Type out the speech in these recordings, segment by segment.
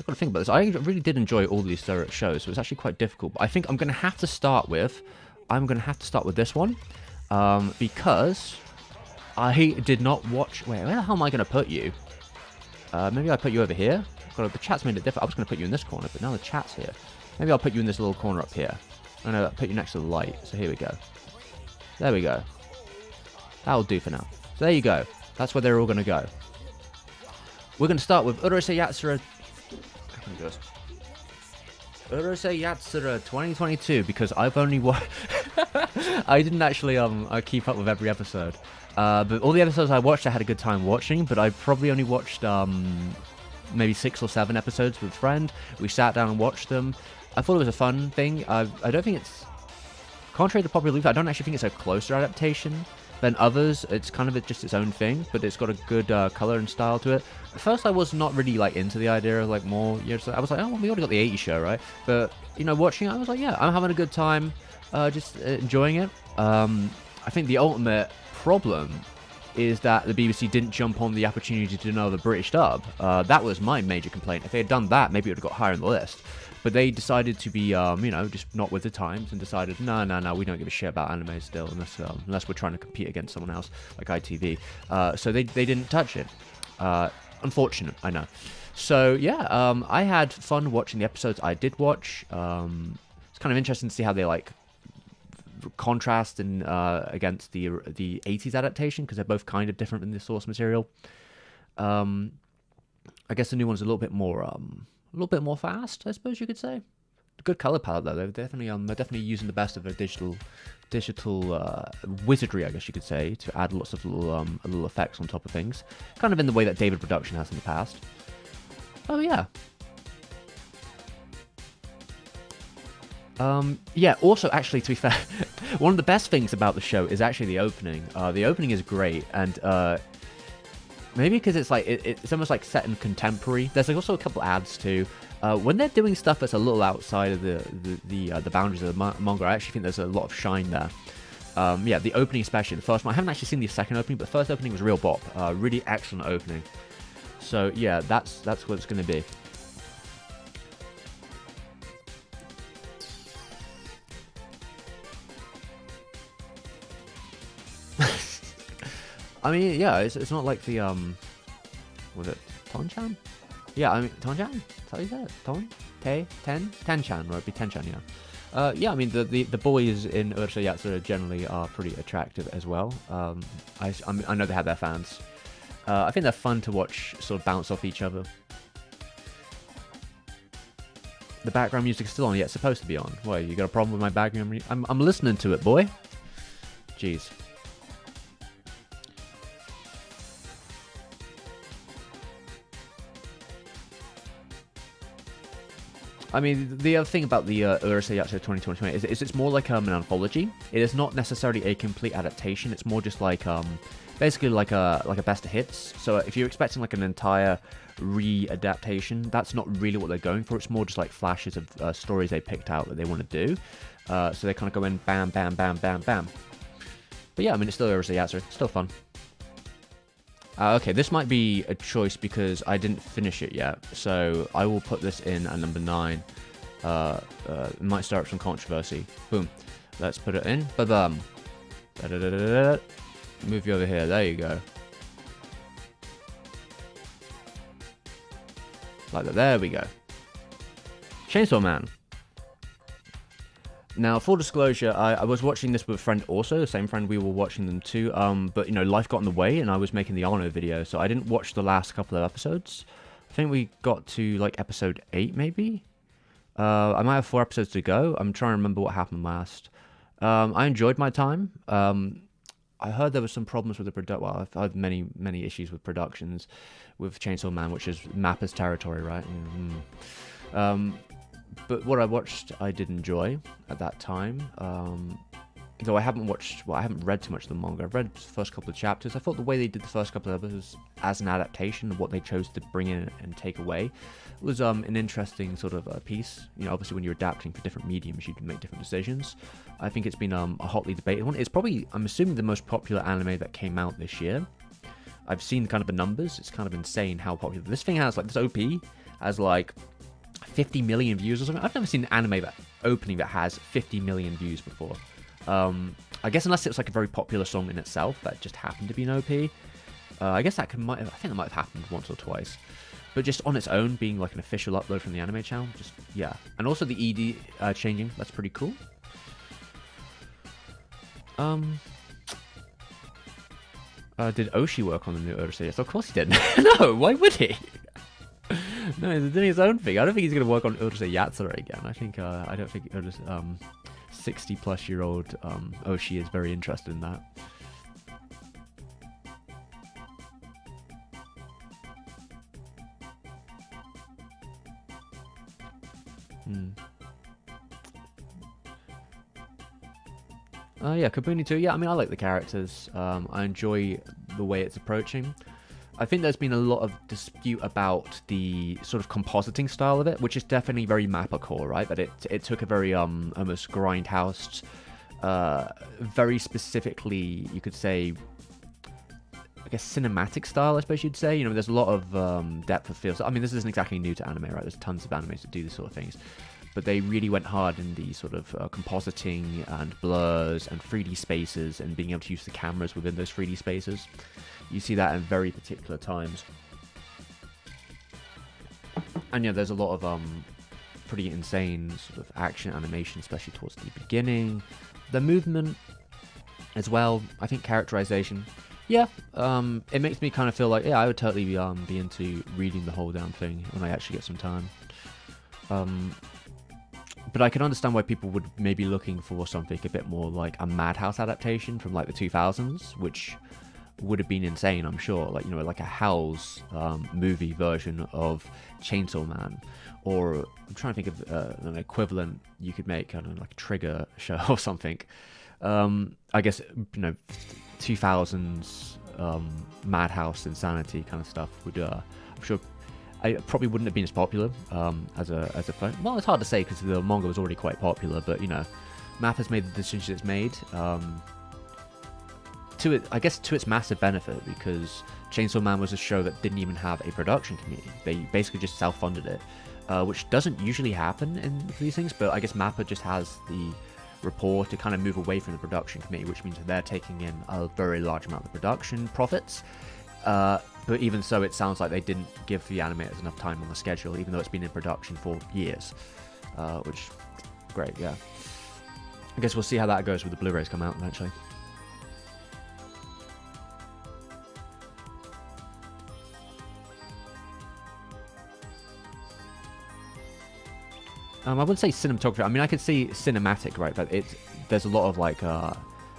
I've got to think about this. I really did enjoy all these shows, so it's actually quite difficult. But I think I'm going to have to start with this one, because I did not watch. Wait, where the hell am I going to put you? Maybe I put you over here. The chat's made it different. I was going to put you in this corner, but now the chat's here. Maybe I'll put you in this little corner up here. I'm going to put you next to the light. So here we go. There we go. That'll do for now. So there you go. That's where they're all going to go. We're going to start with Urusei Yatsura. Urusei Yatsura 2022, because I've only watched. I didn't actually keep up with every episode. But all the episodes I watched, I had a good time watching. But I probably only watched maybe 6 or 7 episodes with a friend. We sat down and watched them. I thought it was a fun thing. I don't think it's, contrary to popular belief, I don't actually think it's a closer adaptation than others. It's kind of just its own thing, but it's got a good color and style to it. At first, I was not really like into the idea of like more. I was like, oh, well, we already got the 80s show, right? But watching it, I was like, yeah, I'm having a good time, just enjoying it. I think the ultimate problem is that the BBC didn't jump on the opportunity to do another British dub. That was my major complaint. If they had done that, maybe it would have got higher on the list. But they decided to be, just not with the times, and decided, no, we don't give a shit about anime still, unless we're trying to compete against someone else, like ITV. So they didn't touch it. Unfortunate, I know. So, yeah, I had fun watching the episodes I did watch. It's kind of interesting to see how they, like, contrast in, against the 80s adaptation, because they're both kind of different in the source material. I guess the new one's a little bit more fast, I suppose you could say. Good color palette though. They're definitely using the best of their digital wizardry, I guess you could say, to add lots of little effects on top of things, kind of in the way that David Production has in the past. Oh yeah. Yeah, also, actually, to be fair, one of the best things about the show is actually the opening. The opening is great, and maybe because it's like it's almost like set in contemporary. There's like also a couple ads too. When they're doing stuff that's a little outside of the boundaries of the manga, I actually think there's a lot of shine there. Yeah, the opening especially, the first one. I haven't actually seen the second opening, but the first opening was real bop. Really excellent opening. So yeah, that's what it's going to be. I mean, yeah, it's not like the was it Ton-chan? Yeah, I mean Ton-chan. Is that what you said? Ten-chan, right? It'd be Ten-chan, yeah. Yeah, I mean the boys in Urusei Yatsura generally are pretty attractive as well. I know they have their fans. I think they're fun to watch, sort of bounce off each other. The background music is still on. Yeah, it's supposed to be on. What, you got a problem with my background? I'm listening to it, boy. Jeez. I mean, the other thing about the Urusei Yatsura 2020 is it's more like an anthology. It is not necessarily a complete adaptation. It's more just like basically like a best of hits. So if you're expecting like an entire re-adaptation, that's not really what they're going for. It's more just like flashes of stories they picked out that they want to do. So they kind of go in bam, bam, bam, bam, bam. But yeah, I mean, it's still Urusei Yatsura. It's still fun. Okay, this might be a choice because I didn't finish it yet, so I will put this in at number 9. It might start some controversy. Boom. Let's put it in. Ba-bum. Da-da-da-da-da. Move you over here. There you go. Like that. There we go. Chainsaw Man. Now, full disclosure, I was watching this with a friend also, the same friend we were watching them too, but, you know, life got in the way and I was making the Arno video, so I didn't watch the last couple of episodes. I think we got to, like, episode 8, maybe? I might have 4 episodes to go. I'm trying to remember what happened last. I enjoyed my time. I heard there was some problems with the production. Well, I've had many issues with productions with Chainsaw Man, which is Mappa's territory, right? But what I watched, I did enjoy at that time. Though I haven't read too much of the manga. I've read the first couple of chapters. I thought the way they did the first couple of episodes as an adaptation of what they chose to bring in and take away was an interesting sort of piece. You know, obviously when you're adapting for different mediums, you can make different decisions. I think it's been a hotly debated one. It's probably, I'm assuming, the most popular anime that came out this year. I've seen kind of the numbers. It's kind of insane how popular. This thing has, like, this OP has like 50 million views or something. I've never seen an anime opening that has 50 million views before. I guess unless it's like a very popular song in itself that just happened to be an OP. I guess I think that might have happened once or twice. But just on its own, being like an official upload from the anime channel, just, yeah. And also the ED changing, that's pretty cool. Did Oshi work on the new Urusei? Yes, of course he did. No, why would he? No, he's doing his own thing. I don't think he's going to work on Urusei Yatsura again. I don't think 60-plus-year-old Oshi is very interested in that. Yeah, Kabuni too. Yeah, I mean, I like the characters. I enjoy the way it's approaching. I think there's been a lot of dispute about the sort of compositing style of it, which is definitely very Mappa core, right? But it took a very almost grindhouse, very specifically, you could say, I guess cinematic style, I suppose you'd say. You know, there's a lot of depth of field. So, I mean, this isn't exactly new to anime, right? There's tons of animes that do this sort of things. But they really went hard in the sort of compositing and blurs and 3D spaces and being able to use the cameras within those 3D spaces. You see that in very particular times. And yeah, there's a lot of pretty insane sort of action animation, especially towards the beginning. The movement as well, I think characterization. Yeah, it makes me kind of feel like, yeah, I would totally be into reading the whole damn thing when I actually get some time. But I can understand why people would maybe looking for something a bit more like a Madhouse adaptation from like the 2000s, which would have been insane, I'm sure. Like, you know, like a Howl's movie version of Chainsaw Man, or I'm trying to think of an equivalent you could make, I don't know, like a Trigger show or something. I guess, you know, 2000s Madhouse insanity kind of stuff would, I'm sure. I probably wouldn't have been as popular as a film. Well, it's hard to say because the manga was already quite popular, but you know, Mappa has made the decision it's made. I guess to its massive benefit, because Chainsaw Man was a show that didn't even have a production committee. They basically just self-funded it, which doesn't usually happen in these things. But I guess Mappa just has the rapport to kind of move away from the production committee, which means that they're taking in a very large amount of production profits. But even so, it sounds like they didn't give the animators enough time on the schedule, even though it's been in production for years. Which, great, yeah. I guess we'll see how that goes with the Blu-rays come out eventually. I wouldn't say cinematography. I mean, I could see cinematic, right? But there's a lot of like...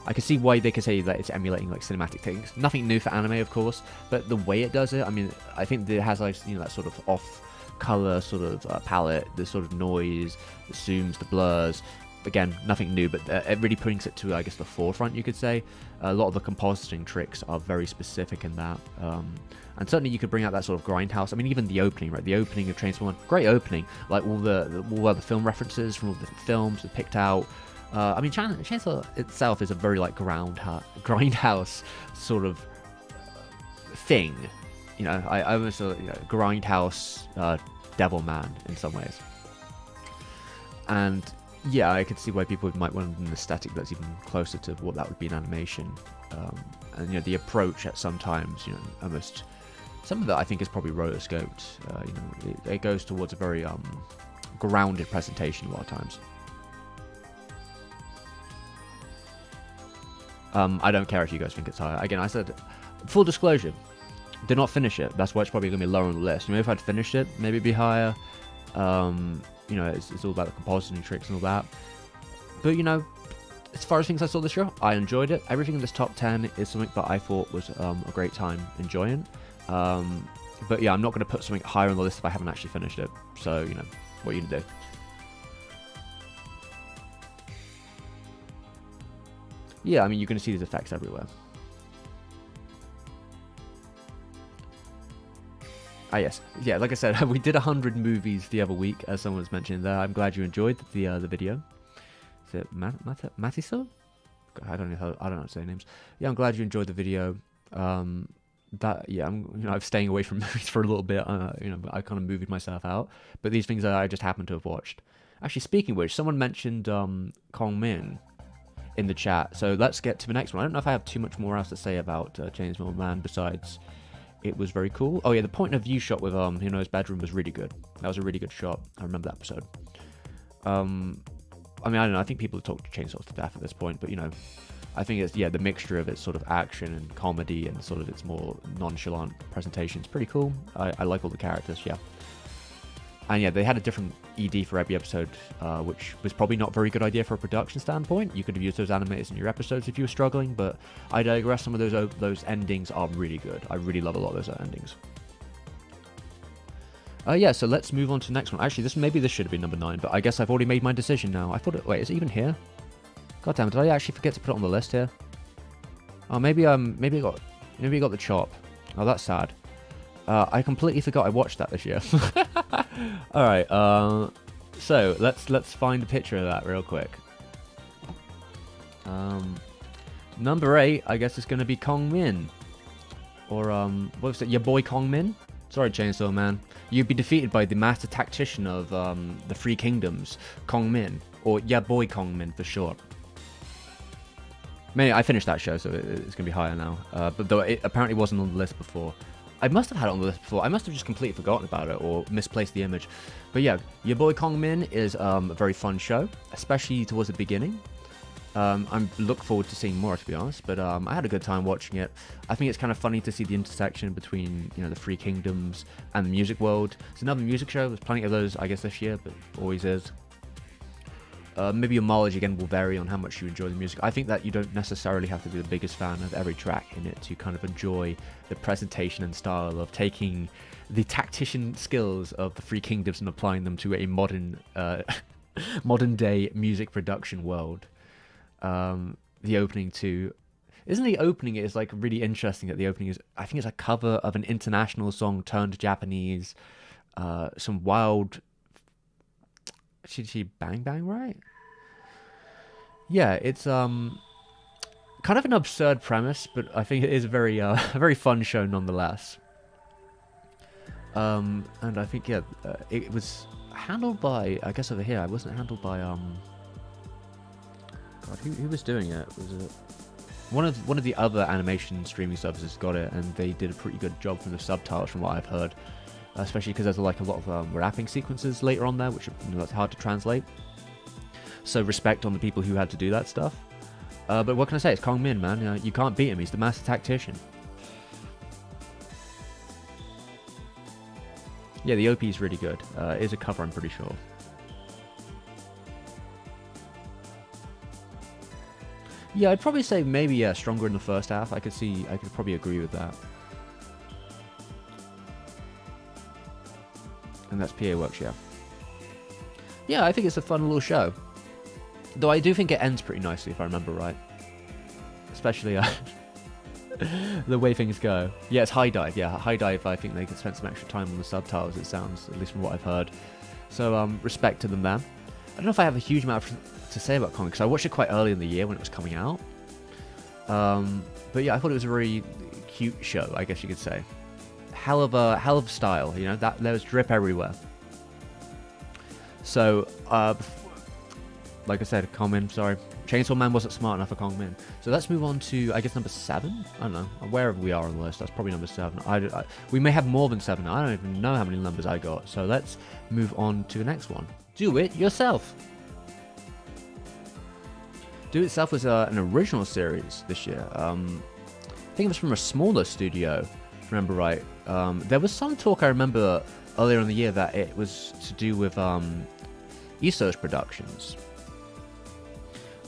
I can see why they could say that it's emulating like cinematic things. Nothing new for anime, of course, but the way it does it, I mean, I think it has like, you know, that sort of off-color sort of palette, the sort of noise, the zooms, the blurs. Again, nothing new, but it really brings it to, I guess, the forefront, you could say. A lot of the compositing tricks are very specific in that. And certainly you could bring out that sort of grindhouse. I mean, even the opening, right? The opening of Chainsaw Man, great opening. Like all the film references from all the different films are picked out. I mean, Chainsaw itself is a very like grindhouse sort of thing. You know, I almost grindhouse devil man in some ways. And yeah, I could see why people might want an aesthetic that's even closer to what that would be in animation. And you know, the approach at sometimes, you know, almost some of that I think is probably rotoscoped. You know, it goes towards a very grounded presentation a lot of times. I don't care if you guys think it's higher. Again, I said, full disclosure, did not finish it. That's why it's probably going to be lower on the list. You know, if I'd finished it, maybe it'd be higher. You know, it's all about the compositing tricks and all that. But, you know, as far as things I saw this show, I enjoyed it. Everything in this top 10 is something that I thought was a great time enjoying. But yeah, I'm not going to put something higher on the list if I haven't actually finished it. So, you know, what are you going to do? Yeah, I mean, you're going to see these effects everywhere. Ah, yes. Yeah, like I said, we did 100 movies the other week, as someone was mentioning there. I'm glad you enjoyed the video. Is it Matiso? I don't know how to say names. Yeah, I'm glad you enjoyed the video. that yeah, I'm staying away from movies for a little bit. I kind of moved myself out, but these things I just happen to have watched. Actually, speaking of which, someone mentioned Kongming in the chat, so let's get to the next one. I don't know if I have too much more else to say about Chainsaw Man besides it was very cool. Oh yeah, the point of view shot with his bedroom was really good. That was a really good shot. I remember that episode. I mean, I don't know. I think people have talked chainsaws to death at this point, but I think it's the mixture of its sort of action and comedy and sort of its more nonchalant presentation is pretty cool. I like all the characters, yeah. And yeah, they had a different ED for every episode, which was probably not a very good idea for a production standpoint. You could have used those animators in your episodes if you were struggling, but I digress. Some of those endings are really good. I really love a lot of those endings. Yeah, so let's move on to the next one. Actually, this should have been number 9, but I guess I've already made my decision now. I thought wait, is it even here? God damn it, did I actually forget to put it on the list here? Oh, maybe I got the chop. Oh, that's sad. I completely forgot I watched that this year. All right, so let's find a picture of that real quick. Number 8, I guess it's going to be Kongming, or what was it? Your boy Kongming. Sorry, Chainsaw Man. You'd be defeated by the master tactician of the Three Kingdoms, Kongming, or your boy Kongming for short. Maybe I finished that show, so it's going to be higher now. But though it apparently wasn't on the list before. I must have had it on the list before. I must have just completely forgotten about it or misplaced the image. But yeah, your boy Kongming is a very fun show, especially towards the beginning. I look forward to seeing more, to be honest. But I had a good time watching it. I think it's kind of funny to see the intersection between the Three Kingdoms and the music world. It's another music show. There's plenty of those, I guess, this year, but always is. Maybe your mileage again will vary on how much you enjoy the music. I think that you don't necessarily have to be the biggest fan of every track in it to kind of enjoy the presentation and style of taking the tactician skills of the Three Kingdoms and applying them to a modern day music production world. The opening to... Isn't the opening is like really interesting that the opening is... I think it's a cover of an international song turned Japanese. Some wild... She bang bang, right? Yeah, it's kind of an absurd premise, but I think it is a very fun show nonetheless. And I think it was handled by, I guess over here, it wasn't handled by God, who was doing it? Was it one of the other animation streaming services got it, and they did a pretty good job from the subtitles from what I've heard. Especially because there's like a lot of rapping sequences later on there, which that's hard to translate. So respect on the people who had to do that stuff. But what can I say? It's Kongming, man. You can't beat him. He's the master tactician. Yeah, the OP is really good. It is a cover, I'm pretty sure. Yeah, I'd probably say maybe stronger in the first half. I could probably agree with that. And that's PA Works, yeah. Yeah, I think it's a fun little show. Though I do think it ends pretty nicely, if I remember right. Especially the way things go. Yeah, it's High Dive. Yeah, High Dive, I think they could spend some extra time on the subtitles, it sounds, at least from what I've heard. So, respect to them there. I don't know if I have a huge amount to say about Kong, because I watched it quite early in the year when it was coming out. But yeah, I thought it was a very cute show, I guess you could say. Hell of style, that there was drip everywhere. So, like I said, Kongming, sorry. Chainsaw Man wasn't smart enough for Kongming. So let's move on to, I guess, number 7? I don't know. Wherever we are on the list, that's probably number 7. We may have more than 7. I don't even know how many numbers I got. So let's move on to the next one. Do It Yourself. Do It Yourself was an original series this year. I think it was from a smaller studio, if I remember right. There was some talk I remember earlier in the year that it was to do with Iso's productions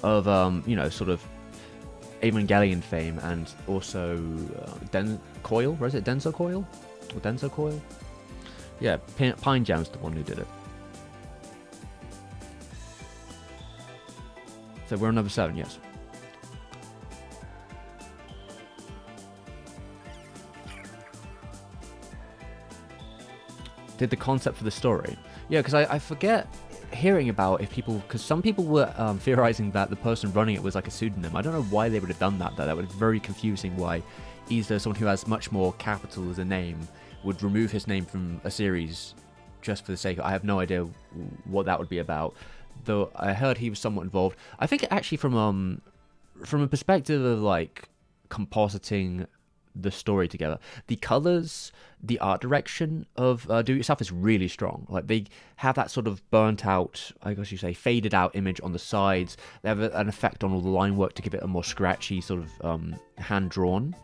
of sort of Evangelion fame, and also Coil, or is it Denso Coil? Or Denso Coil? Yeah, Pine Jam's the one who did it. So we're on number 7, yes. Did the concept for the story? Yeah, because I forget hearing about if people, because some people were theorizing that the person running it was like a pseudonym. I don't know why they would have done that though. That would be very confusing why either someone who has much more capital as a name would remove his name from a series just for the sake of, I have no idea what that would be about. Though I heard he was somewhat involved. I think actually from a perspective of like compositing the story together, the colors, the art direction of Do It Yourself is really strong. Like they have that sort of burnt out, I guess you say, faded out image on the sides. They have an effect on all the line work to give it a more scratchy sort of hand drawn.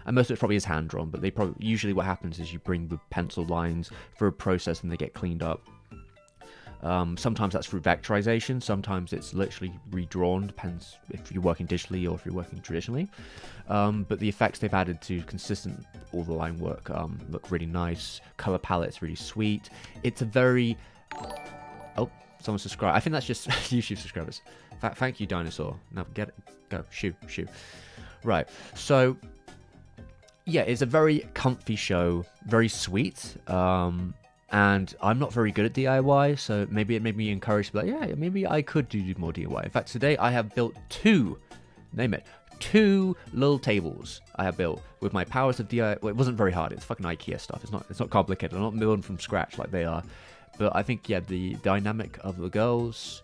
And most of it probably is hand drawn, but they probably usually what happens is you bring the pencil lines for a process and they get cleaned up. Sometimes that's through vectorization, sometimes it's literally redrawn, depends if you're working digitally or if you're working traditionally. But the effects they've added to consistent all the line work look really nice. Color palette's really sweet. It's a very... Oh, someone subscribed. I think that's just YouTube subscribers. Thank you, Dinosaur. Now get it. Go. Shoo. Right, so... Yeah, it's a very comfy show, very sweet. And I'm not very good at DIY, so maybe it made me encouraged to be like, yeah, maybe I could do more DIY. In fact, today I have built two little tables I have built with my powers of DIY. Well, it wasn't very hard. It's fucking IKEA stuff. It's not complicated. I'm not building from scratch like they are. But I think, yeah, the dynamic of the girls,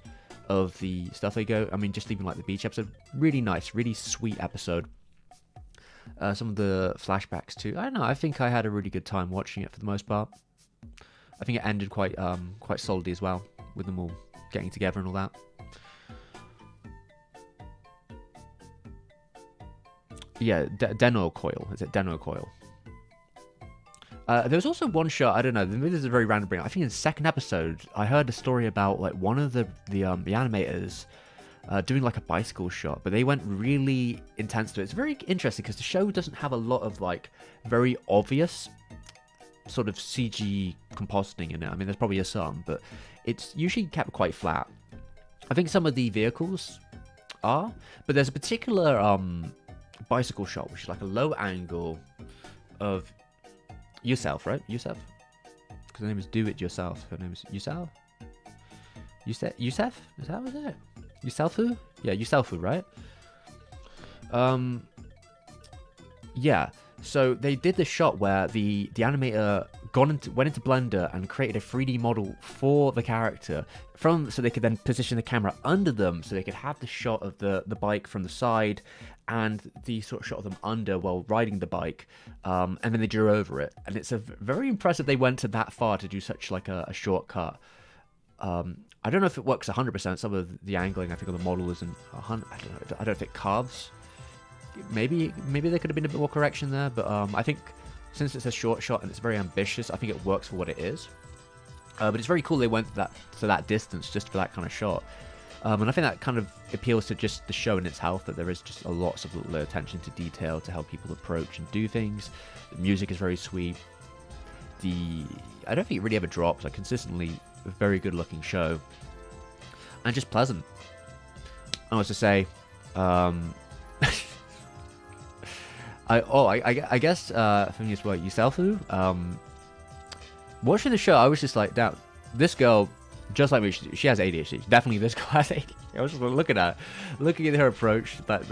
of the stuff they go, I mean, just even like the beach episode, really nice, really sweet episode. Some of the flashbacks too. I don't know. I think I had a really good time watching it for the most part. I think it ended quite solidly as well, with them all getting together and all that. Yeah, Deno Coil. Is it Deno Coil? There was also one shot, I don't know, maybe this is a very random bring. I think in the second episode, I heard a story about like one of the animators doing like a bicycle shot, but they went really intense to it. It's very interesting because the show doesn't have a lot of like very obvious sort of CG compositing in it. I mean, there's probably some, but it's usually kept quite flat. I think some of the vehicles are, but there's a particular bicycle shot, which is like a low angle of yourself, right? Yourself? Because her name is Do It Yourself. Her name is Yourself? Yusef? Is that what it is? Yuselfu? Yeah, Yuselfu, right? Yeah. So they did this shot where the animator went into Blender and created a 3D model for the character so they could then position the camera under them so they could have the shot of the bike from the side and the sort of shot of them under while riding the bike, and then they drew over it. And it's very impressive they went to that far to do such like a shortcut. I don't know if it works 100%. Some of the angling, I think, on the model isn't 100. I don't know if it carves. Maybe there could have been a bit more correction there, but I think since it's a short shot and it's very ambitious, I think it works for what it is. But it's very cool they went to that distance just for that kind of shot. And I think that kind of appeals to just the show in itself, that there is just lots of little attention to detail to help people approach and do things. The music is very sweet. I don't think it really ever drops. Like, consistently a very good looking show. And just pleasant. I was to say, I guess from this word, Yuselfu, watching the show, I was just like, damn, this girl, just like me, she has ADHD. Definitely this girl has ADHD. I was just looking at her approach, that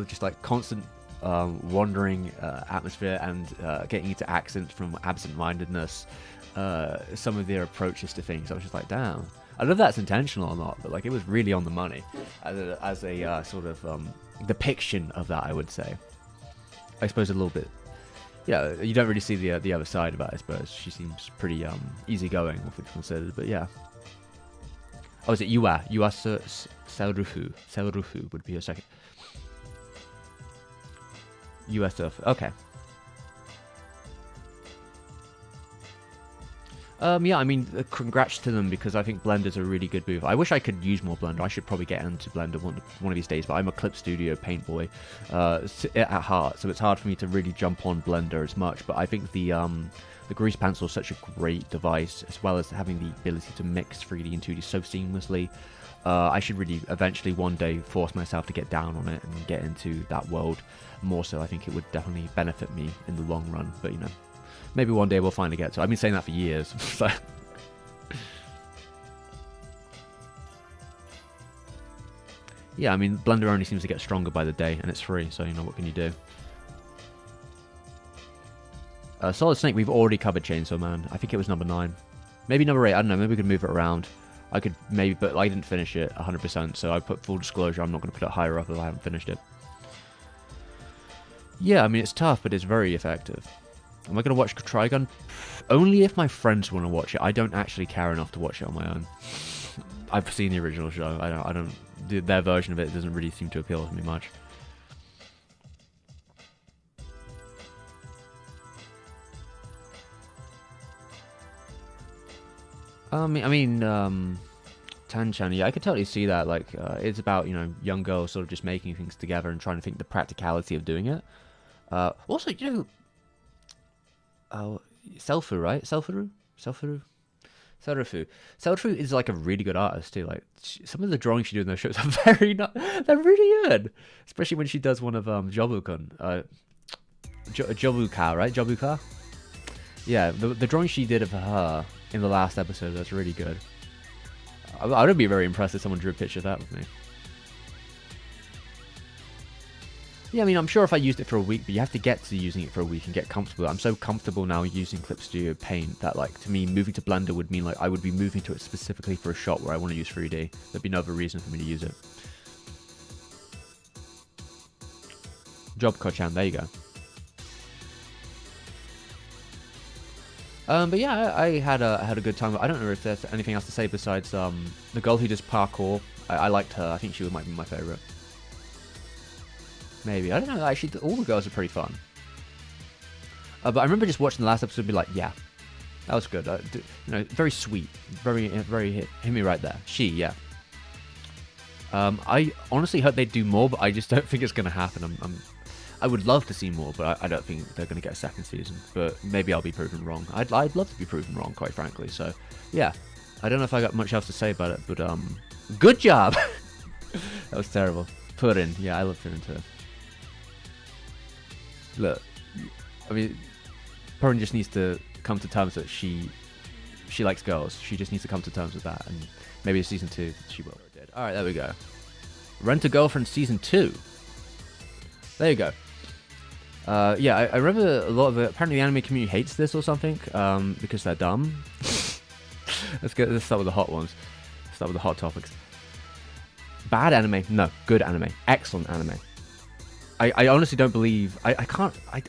just like constant wandering atmosphere and getting into accents from absent-mindedness. Some of their approaches to things, I was just like, damn. I don't know if that's intentional or not, but like it was really on the money as a sort of depiction of that, I would say. I suppose a little bit. Yeah, you don't really see the other side of it, I suppose. She seems pretty easygoing, what we've considered, but yeah. Oh, is it Yua? Yua Selrufu. Selrufu would be her second. Yua Surf. Okay. Yeah, I mean, congrats to them, because I think Blender's a really good move. I wish I could use more Blender. I should probably get into Blender one of these days, but I'm a Clip Studio paint boy at heart, so it's hard for me to really jump on Blender as much. But I think the grease pencil is such a great device, as well as having the ability to mix 3D and 2D so seamlessly. I should really eventually one day force myself to get down on it and get into that world more so. I think it would definitely benefit me in the long run, but you know. Maybe one day we'll finally get to it. I've been saying that for years. So. Yeah, I mean, Blender only seems to get stronger by the day, and it's free, so, you know, what can you do? Solid Snake, we've already covered Chainsaw Man. I think it was number 9. Maybe number 8, I don't know, maybe we could move it around. I could maybe, but I didn't finish it 100%, so I put full disclosure, I'm not going to put it higher up if I haven't finished it. Yeah, I mean, it's tough, but it's very effective. Am I going to watch Trigun? Only if my friends want to watch it. I don't actually care enough to watch it on my own. I've seen the original show. I don't. Their version of it doesn't really seem to appeal to me much. Tan-chan, yeah, I could totally see that. Like, it's about, you know, young girls sort of just making things together and trying to think the practicality of doing it. Also, you know, Selfu, right? Selfu. Selfu is like a really good artist too. Like some of the drawings she does in those shows are they're really good. Especially when she does one of Jobukun, Jobuka, right? Jobuka. Yeah, the drawing she did of her in the last episode, that's really good. I would be very impressed if someone drew a picture of that with me. Yeah, I mean, I'm sure if I used it for a week, but you have to get to using it for a week and get comfortable. I'm so comfortable now using Clip Studio Paint that, like, to me, moving to Blender would mean, like, I would be moving to it specifically for a shot where I want to use 3D. There'd be no other reason for me to use it. Job Kochan, there you go. But yeah, I had a good time. I don't know if there's anything else to say besides the girl who does parkour. I liked her. I think she might be my favorite. Maybe, I don't know. Actually, all the girls are pretty fun. But I remember just watching the last episode and be like, yeah, that was good. You know, very sweet, very hit me right there. Yeah. I honestly hope they do more, but I just don't think it's going to happen. I would love to see more, but I don't think they're going to get a second season. But maybe I'll be proven wrong. I'd love to be proven wrong, quite frankly. So, yeah. I don't know if I got much else to say about it, but good job. That was terrible. Purin, yeah, I love Purin too. Look, I mean, Purin just needs to come to terms that she likes girls. She just needs to come to terms with that, and maybe in season 2 she will. All right, there we go. Rent a Girlfriend season 2. There you go. Yeah, I remember a lot of it. Apparently the anime community hates this or something, because they're dumb. Let's start with the hot ones. Start with the hot topics. Bad anime? No. Good anime. Excellent anime. I honestly don't believe... I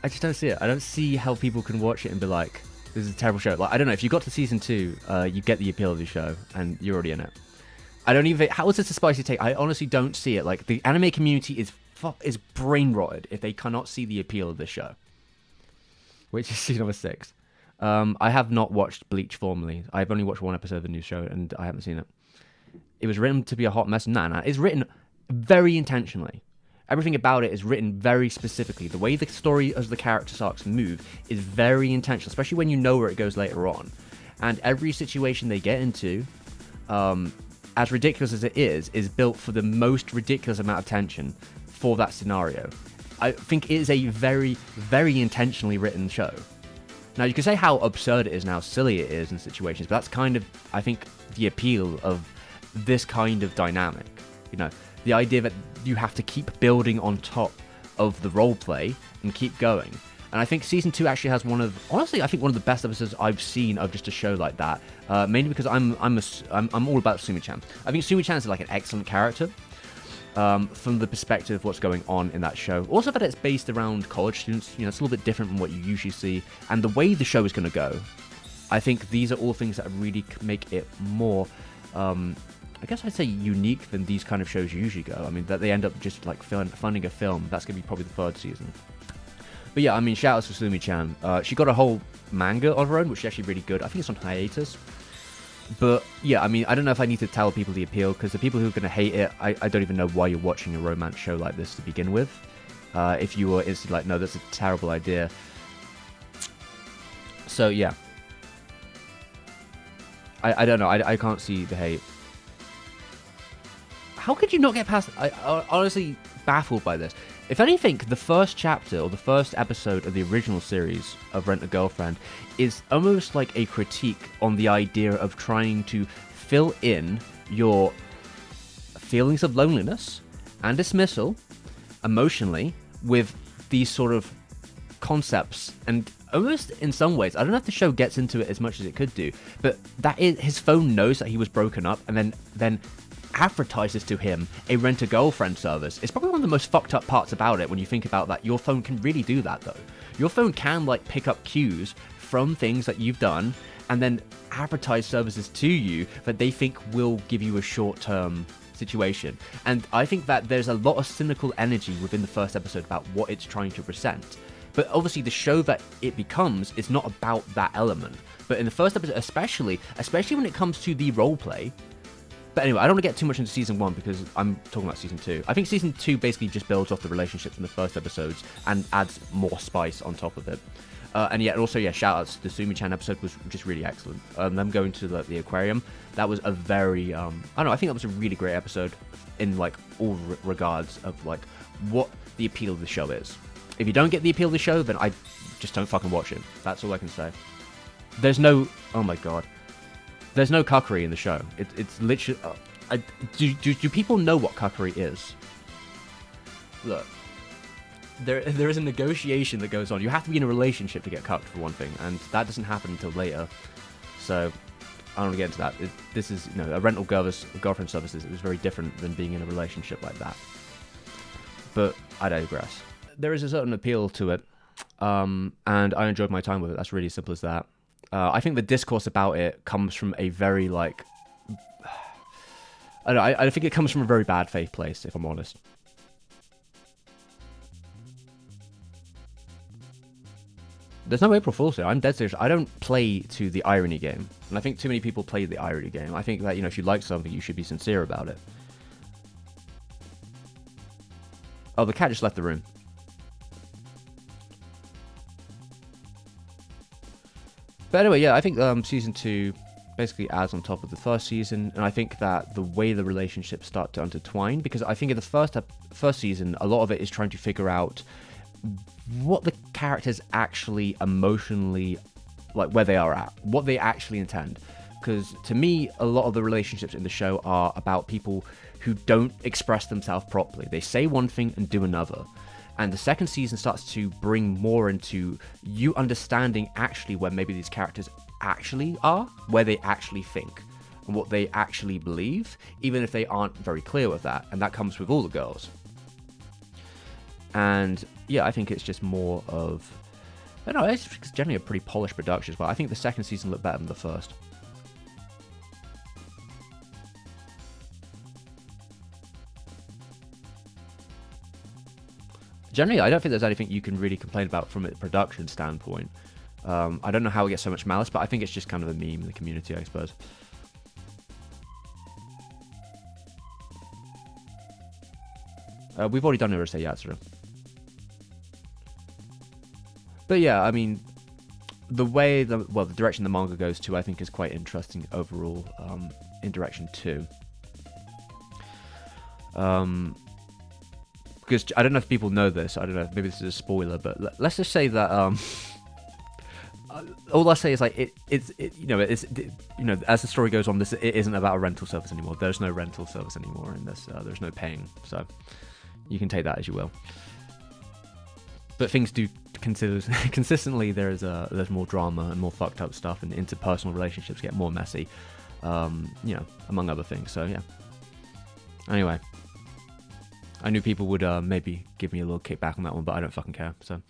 just don't see it. I don't see how people can watch it and be like, this is a terrible show. Like, I don't know. If you got to season 2, you get the appeal of the show, and you're already in it. I don't even... How is this a spicy take? I honestly don't see it. Like, the anime community is brain rotted if they cannot see the appeal of this show, which is season number 6. I have not watched Bleach formally. I've only watched one episode of the new show, and I haven't seen it. It was written to be a hot mess. Nah. It's written very intentionally. Everything about it is written very specifically. The way the story of the character arcs move is very intentional, especially when you know where it goes later on. And every situation they get into, as ridiculous as it is built for the most ridiculous amount of tension for that scenario. I think it is a very, very intentionally written show. Now, you can say how absurd it is and how silly it is in situations, but that's kind of, I think, the appeal of this kind of dynamic. You know, the idea that you have to keep building on top of the roleplay and keep going. And I think season 2 actually has one of the best episodes I've seen of just a show like that. Mainly because I'm all about Sumi-chan. I think Sumi-chan is like an excellent character. From the perspective of what's going on in that show. Also that it's based around college students, you know, it's a little bit different from what you usually see. And the way the show is going to go, I think these are all things that really make it more, I guess I'd say unique than these kind of shows usually go. I mean, that they end up just like funding a film. That's going to be probably the 3rd season. But yeah, I mean, shout outs to Sumi-chan. She got a whole manga on her own, which is actually really good. I think it's on hiatus. But yeah, I mean, I don't know if I need to tell people the appeal, because the people who are going to hate it, I don't even know why you're watching a romance show like this to begin with. If you were instantly like, no, that's a terrible idea. So yeah. I don't know, I can't see the hate. How could you not get past... I'm honestly baffled by this. If anything, the first chapter or the first episode of the original series of Rent a Girlfriend is almost like a critique on the idea of trying to fill in your feelings of loneliness and dismissal emotionally with these sort of concepts and almost in some ways, I don't know if the show gets into it as much as it could do, but that is, his phone knows that he was broken up and then advertises to him a rent-a-girlfriend service. It's probably one of the most fucked up parts about it when you think about that. Your phone can really do that, though. Your phone can, like, pick up cues from things that you've done and then advertise services to you that they think will give you a short-term situation. And I think that there's a lot of cynical energy within the first episode about what it's trying to present. But obviously the show that it becomes is not about that element. But in the first episode, especially when it comes to the roleplay. But anyway, I don't want to get too much into season 1 because I'm talking about season 2. I think season 2 basically just builds off the relationships in the first episodes and adds more spice on top of it. And shout outs to the Sumi-chan episode was just really excellent. Them going to the aquarium, that was a very, I think that was a really great episode in like all regards of like what the appeal of the show is. If you don't get the appeal of the show, then I just don't fucking watch it. That's all I can say. There's no, oh my god. There's no cuckery in the show. It's literally... do people know what cuckery is? Look. There is a negotiation that goes on. You have to be in a relationship to get cucked, for one thing. And that doesn't happen until later. So, I don't want to get into that. This is, a rental girlfriend services. It was very different than being in a relationship like that. But I digress. There is a certain appeal to it. And I enjoyed my time with it. That's really simple as that. I think the discourse about it comes from a very, like... I think it comes from a very bad faith place, if I'm honest. There's no April Fool's here. I'm dead serious. I don't play to the irony game. And I think too many people play the irony game. I think that, if you like something, you should be sincere about it. Oh, the cat just left the room. But anyway, yeah, I think season 2 basically adds on top of the first season, and I think that the way the relationships start to intertwine, because I think in the first season, a lot of it is trying to figure out what the characters actually emotionally, like where they are at, what they actually intend. Because to me, a lot of the relationships in the show are about people who don't express themselves properly. They say one thing and do another. And the second season starts to bring more into you understanding actually where maybe these characters actually are, where they actually think, and what they actually believe, even if they aren't very clear with that. And that comes with all the girls. And yeah, I think it's just more of... I don't know, it's generally a pretty polished production as well. I think the second season looked better than the first. Generally, I don't think there's anything you can really complain about from a production standpoint. I don't know how it gets so much malice, but I think it's just kind of a meme in the community, I suppose. We've already done Urusei Yatsura. But yeah, I mean, the way the direction the manga goes to, I think, is quite interesting overall in direction 2. Because I don't know if people know this. I don't know. Maybe this is a spoiler, but let's just say that all I say is like it's as the story goes on, it isn't about a rental service anymore. There's no rental service anymore in this. There's no paying, so you can take that as you will. But things do consistently. There's more drama and more fucked up stuff, and interpersonal relationships get more messy. Among other things. So yeah. Anyway. I knew people would maybe give me a little kickback on that one, but I don't fucking care. So,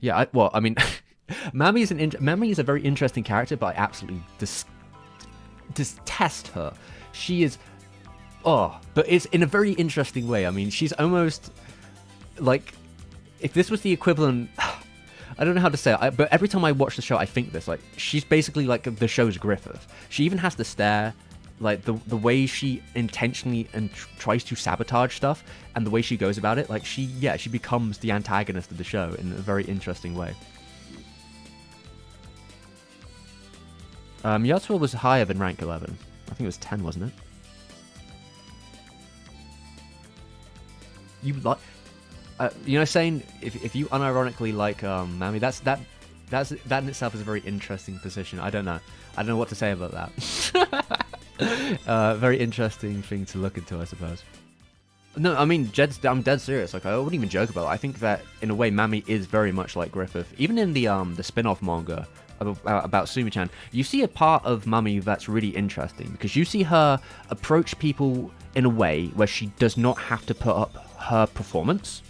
yeah, Mami is a very interesting character, but I absolutely detest her. She is, but it's in a very interesting way. I mean, she's almost like, if this was the equivalent, I don't know how to say it, but every time I watch the show, I think this, like, she's basically like the show's Griffith. She even has to stare. Like, the way she intentionally and tries to sabotage stuff, and the way she goes about it, like, she becomes the antagonist of the show in a very interesting way. Yatsura was higher than rank 11. I think it was 10, wasn't it? Saying if you unironically like Mami, that in itself is a very interesting position. I don't know what to say about that. Very interesting thing to look into, I suppose. No, I mean, I'm dead serious. Like, I wouldn't even joke about it. I think that, in a way, Mami is very much like Griffith. Even in the spin-off manga about Sumi-chan, you see a part of Mami that's really interesting, because you see her approach people in a way where she does not have to put up her performance.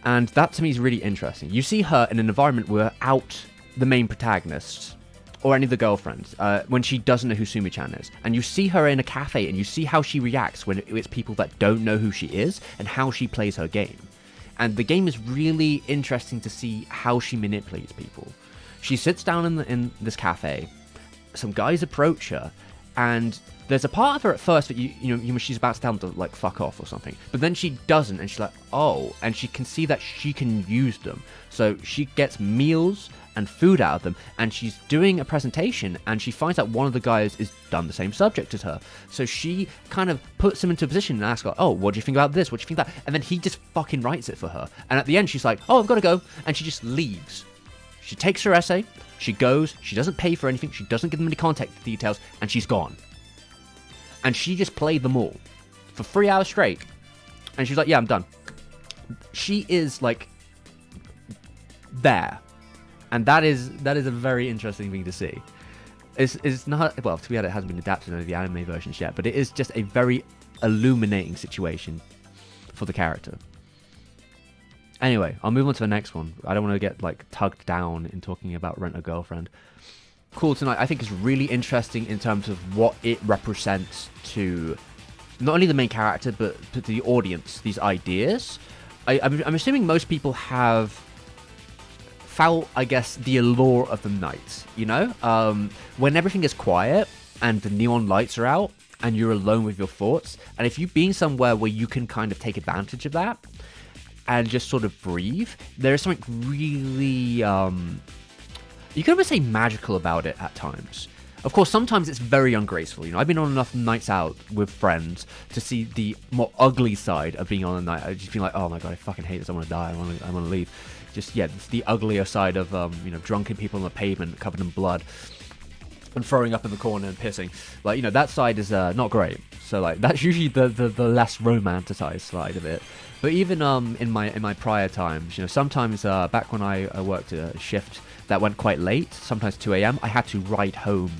And that, to me, is really interesting. You see her in an environment without the main protagonist or any of the girlfriends, when she doesn't know who Sumi-chan is. And you see her in a cafe, and you see how she reacts when it's people that don't know who she is, and how she plays her game. And the game is really interesting to see how she manipulates people. She sits down in this cafe, some guys approach her, and there's a part of her at first that she's about to tell them to, like, fuck off or something. But then she doesn't, and she's like, oh, and she can see that she can use them. So she gets meals and food out of them, and she's doing a presentation, and she finds out one of the guys is done the same subject as her. So she kind of puts him into a position and asks her, oh, what do you think about this? What do you think of that? And then he just fucking writes it for her. And at the end, she's like, oh, I've got to go. And she just leaves. She takes her essay, she goes, she doesn't pay for anything, she doesn't give them any contact details, and she's gone. And she just played them all for 3 hours straight. And she's like, yeah, I'm done. She is, like, there. And that is a very interesting thing to see. It's not, well, to be honest, it hasn't been adapted into the anime versions yet, but it is just a very illuminating situation for the character. Anyway, I'll move on to the next one. I don't want to get, like, tugged down in talking about Rent a Girlfriend. Cool Tonight, I think, is really interesting in terms of what it represents to not only the main character, but to the audience, these ideas. I'm assuming most people have felt, I guess, the allure of the night, you know? When everything is quiet and the neon lights are out and you're alone with your thoughts, and if you've been somewhere where you can kind of take advantage of that and just sort of breathe, there is something really, you could almost say magical about it at times. Of course, sometimes it's very ungraceful. You know, I've been on enough nights out with friends to see the more ugly side of being on a night. I just feel like, oh my god, I fucking hate this. I want to die. I want to leave. Just, yeah, it's the uglier side of, drunken people on the pavement covered in blood and throwing up in the corner and pissing. Like, you know, that side is not great. So, like, that's usually the less romanticized side of it. But even in my prior times, you know, sometimes back when I worked a shift that went quite late, sometimes 2 a.m., I had to ride home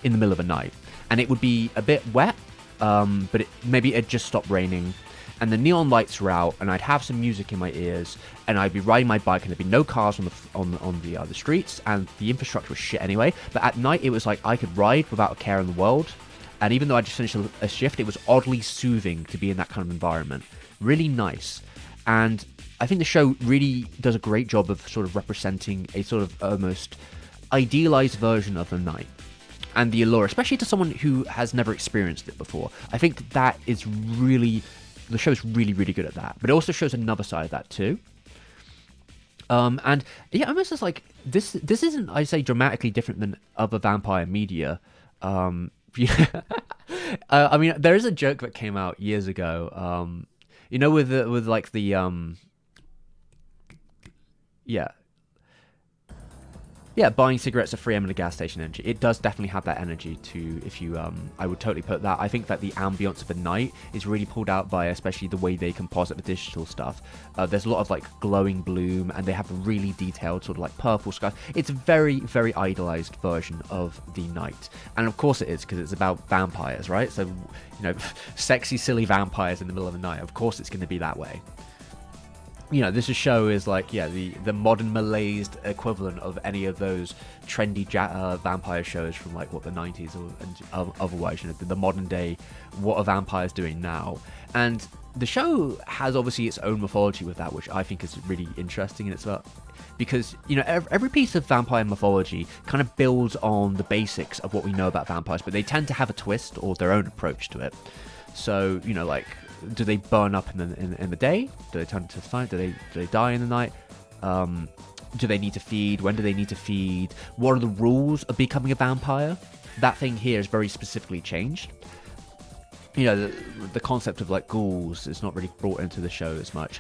in the middle of the night. And it would be a bit wet, but maybe it just stopped raining. And the neon lights were out, and I'd have some music in my ears, and I'd be riding my bike, and there'd be no cars on the streets, and the infrastructure was shit anyway. But at night, it was like I could ride without a care in the world. And even though I just finished a shift, it was oddly soothing to be in that kind of environment. Really nice. And I think the show really does a great job of sort of representing a sort of almost idealized version of the night and the allure, especially to someone who has never experienced it before. I think that is really, the show's really, really good at that. But it also shows another side of that too. And yeah, almost as like, this isn't, I'd say, dramatically different than other vampire media. I mean, there is a joke that came out years ago, you know, with like the buying cigarettes are free at a gas station energy. It does definitely have that energy to, if you, I would totally put that. I think that the ambience of the night is really pulled out by especially the way they composite the digital stuff. There's a lot of like glowing bloom, and they have a really detailed sort of like purple sky. It's a very, very idealized version of the night. And of course it is, because it's about vampires, right? So, you know, sexy, silly vampires in the middle of the night. Of course it's going to be that way. You know, this show is like, yeah, the modern malaised equivalent of any of those trendy vampire shows from like, what, the 90s or otherwise, you know, the modern day, what are vampires doing now? And the show has obviously its own mythology with that, which I think is really interesting, and it's about, because, you know, every piece of vampire mythology kind of builds on the basics of what we know about vampires, but they tend to have a twist or their own approach to it. So, you know, like, do they burn up in the day? Do they turn into fire? Do they die in the night? Do they need to feed? When do they need to feed? What are the rules of becoming a vampire? That thing here is very specifically changed. You know, the concept of like ghouls is not really brought into the show as much.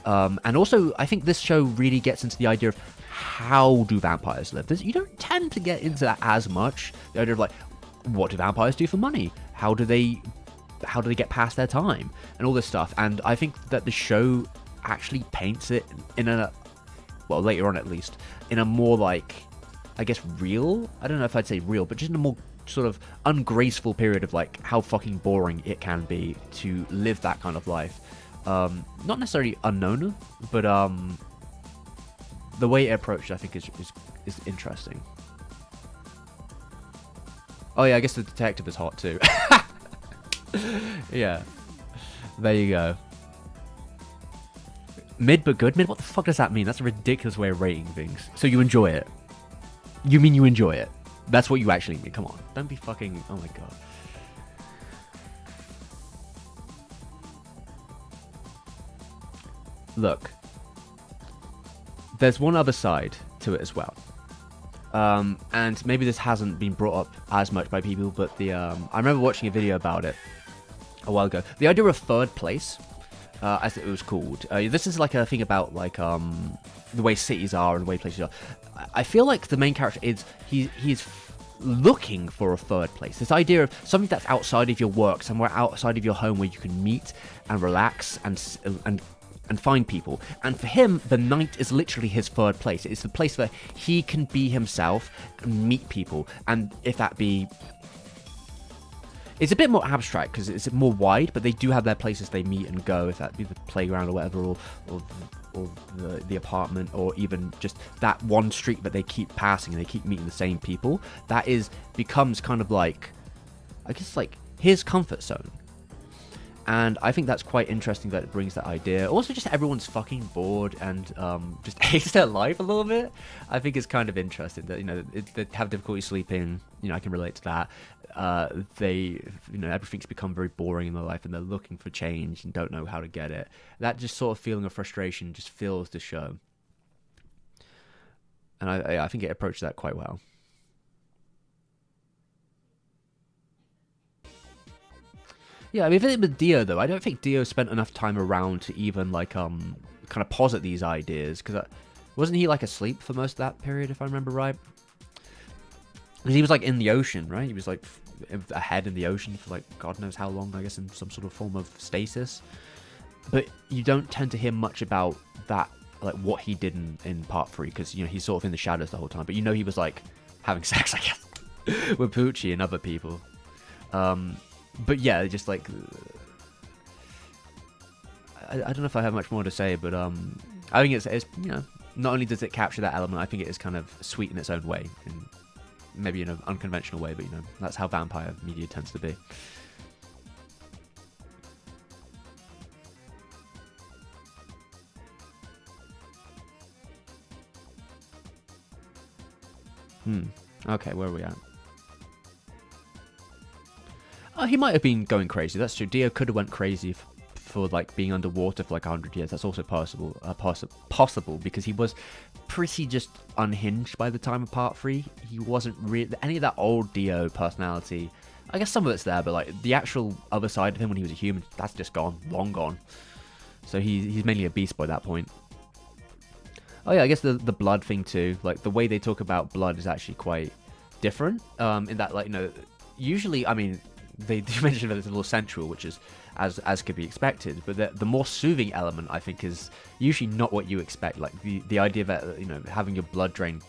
And also, I think this show really gets into the idea of how do vampires live. You don't tend to get into that as much. The idea of like, what do vampires do for money? How do they how do they get past their time and all this stuff. And I think that the show actually paints it in a, well, later on at least, in a more like, I guess, real, I don't know if I'd say real, but just in a more sort of ungraceful period of like how fucking boring it can be to live that kind of life. Not necessarily unknown, but the way it approached, I think, is interesting. Oh yeah, I guess the detective is hot too. Yeah, there you go. Mid but good? Mid? What the fuck does that mean? That's a ridiculous way of rating things. So you enjoy it? You mean you enjoy it? That's what you actually mean. Come on, don't be fucking. Oh my god. Look, there's one other side to it as well. And maybe this hasn't been brought up as much by people, but I remember watching a video about it a while ago. The idea of third place, as it was called. This is like a thing about like the way cities are and the way places are. I feel like the main character is he's looking for a third place. This idea of something that's outside of your work, somewhere outside of your home where you can meet and relax and find people. And for him, the night is literally his third place. It's the place where he can be himself and meet people. And if that be... It's a bit more abstract because it's more wide, but they do have their places they meet and go, if that be the playground or whatever, or the apartment, or even just that one street that they keep passing and they keep meeting the same people. That becomes kind of like, I guess, like his comfort zone. And I think that's quite interesting that it brings that idea. Also, just everyone's fucking bored and just hates their life a little bit. I think it's kind of interesting that, they have difficulty sleeping. I can relate to that. Everything's become very boring in their life and they're looking for change and don't know how to get it. That just sort of feeling of frustration just fills the show. And I think it approached that quite well. Yeah, I mean, with Dio, though, I don't think Dio spent enough time around to even, like, kind of posit these ideas, because wasn't he, like, asleep for most of that period, if I remember right? Because he was, like, in the ocean, right? He was, like, ahead in the ocean for, like, God knows how long, I guess, in some sort of form of stasis. But you don't tend to hear much about that, like, what he did in part 3, because, he's sort of in the shadows the whole time. But he was, like, having sex, I guess, with Pucci and other people. But yeah, just like, I don't know if I have much more to say, but I think it's not only does it capture that element, I think it is kind of sweet in its own way, and maybe in an unconventional way, but that's how vampire media tends to be. Okay, where are we at? Oh, he might have been going crazy. That's true. Dio could have went crazy for like being underwater for like 100 years. That's also possible. Possible because he was pretty just unhinged by the time of part 3. He wasn't really any of that old Dio personality. I guess some of it's there, but like the actual other side of him when he was a human, that's just gone, long gone. So he's mainly a beast by that point. Oh yeah, I guess the blood thing too. Like the way they talk about blood is actually quite different. In that, like, usually, I mean, they do mention that it's a little sensual, which is as could be expected, but the more soothing element, I think, is usually not what you expect. Like the idea that having your blood drained,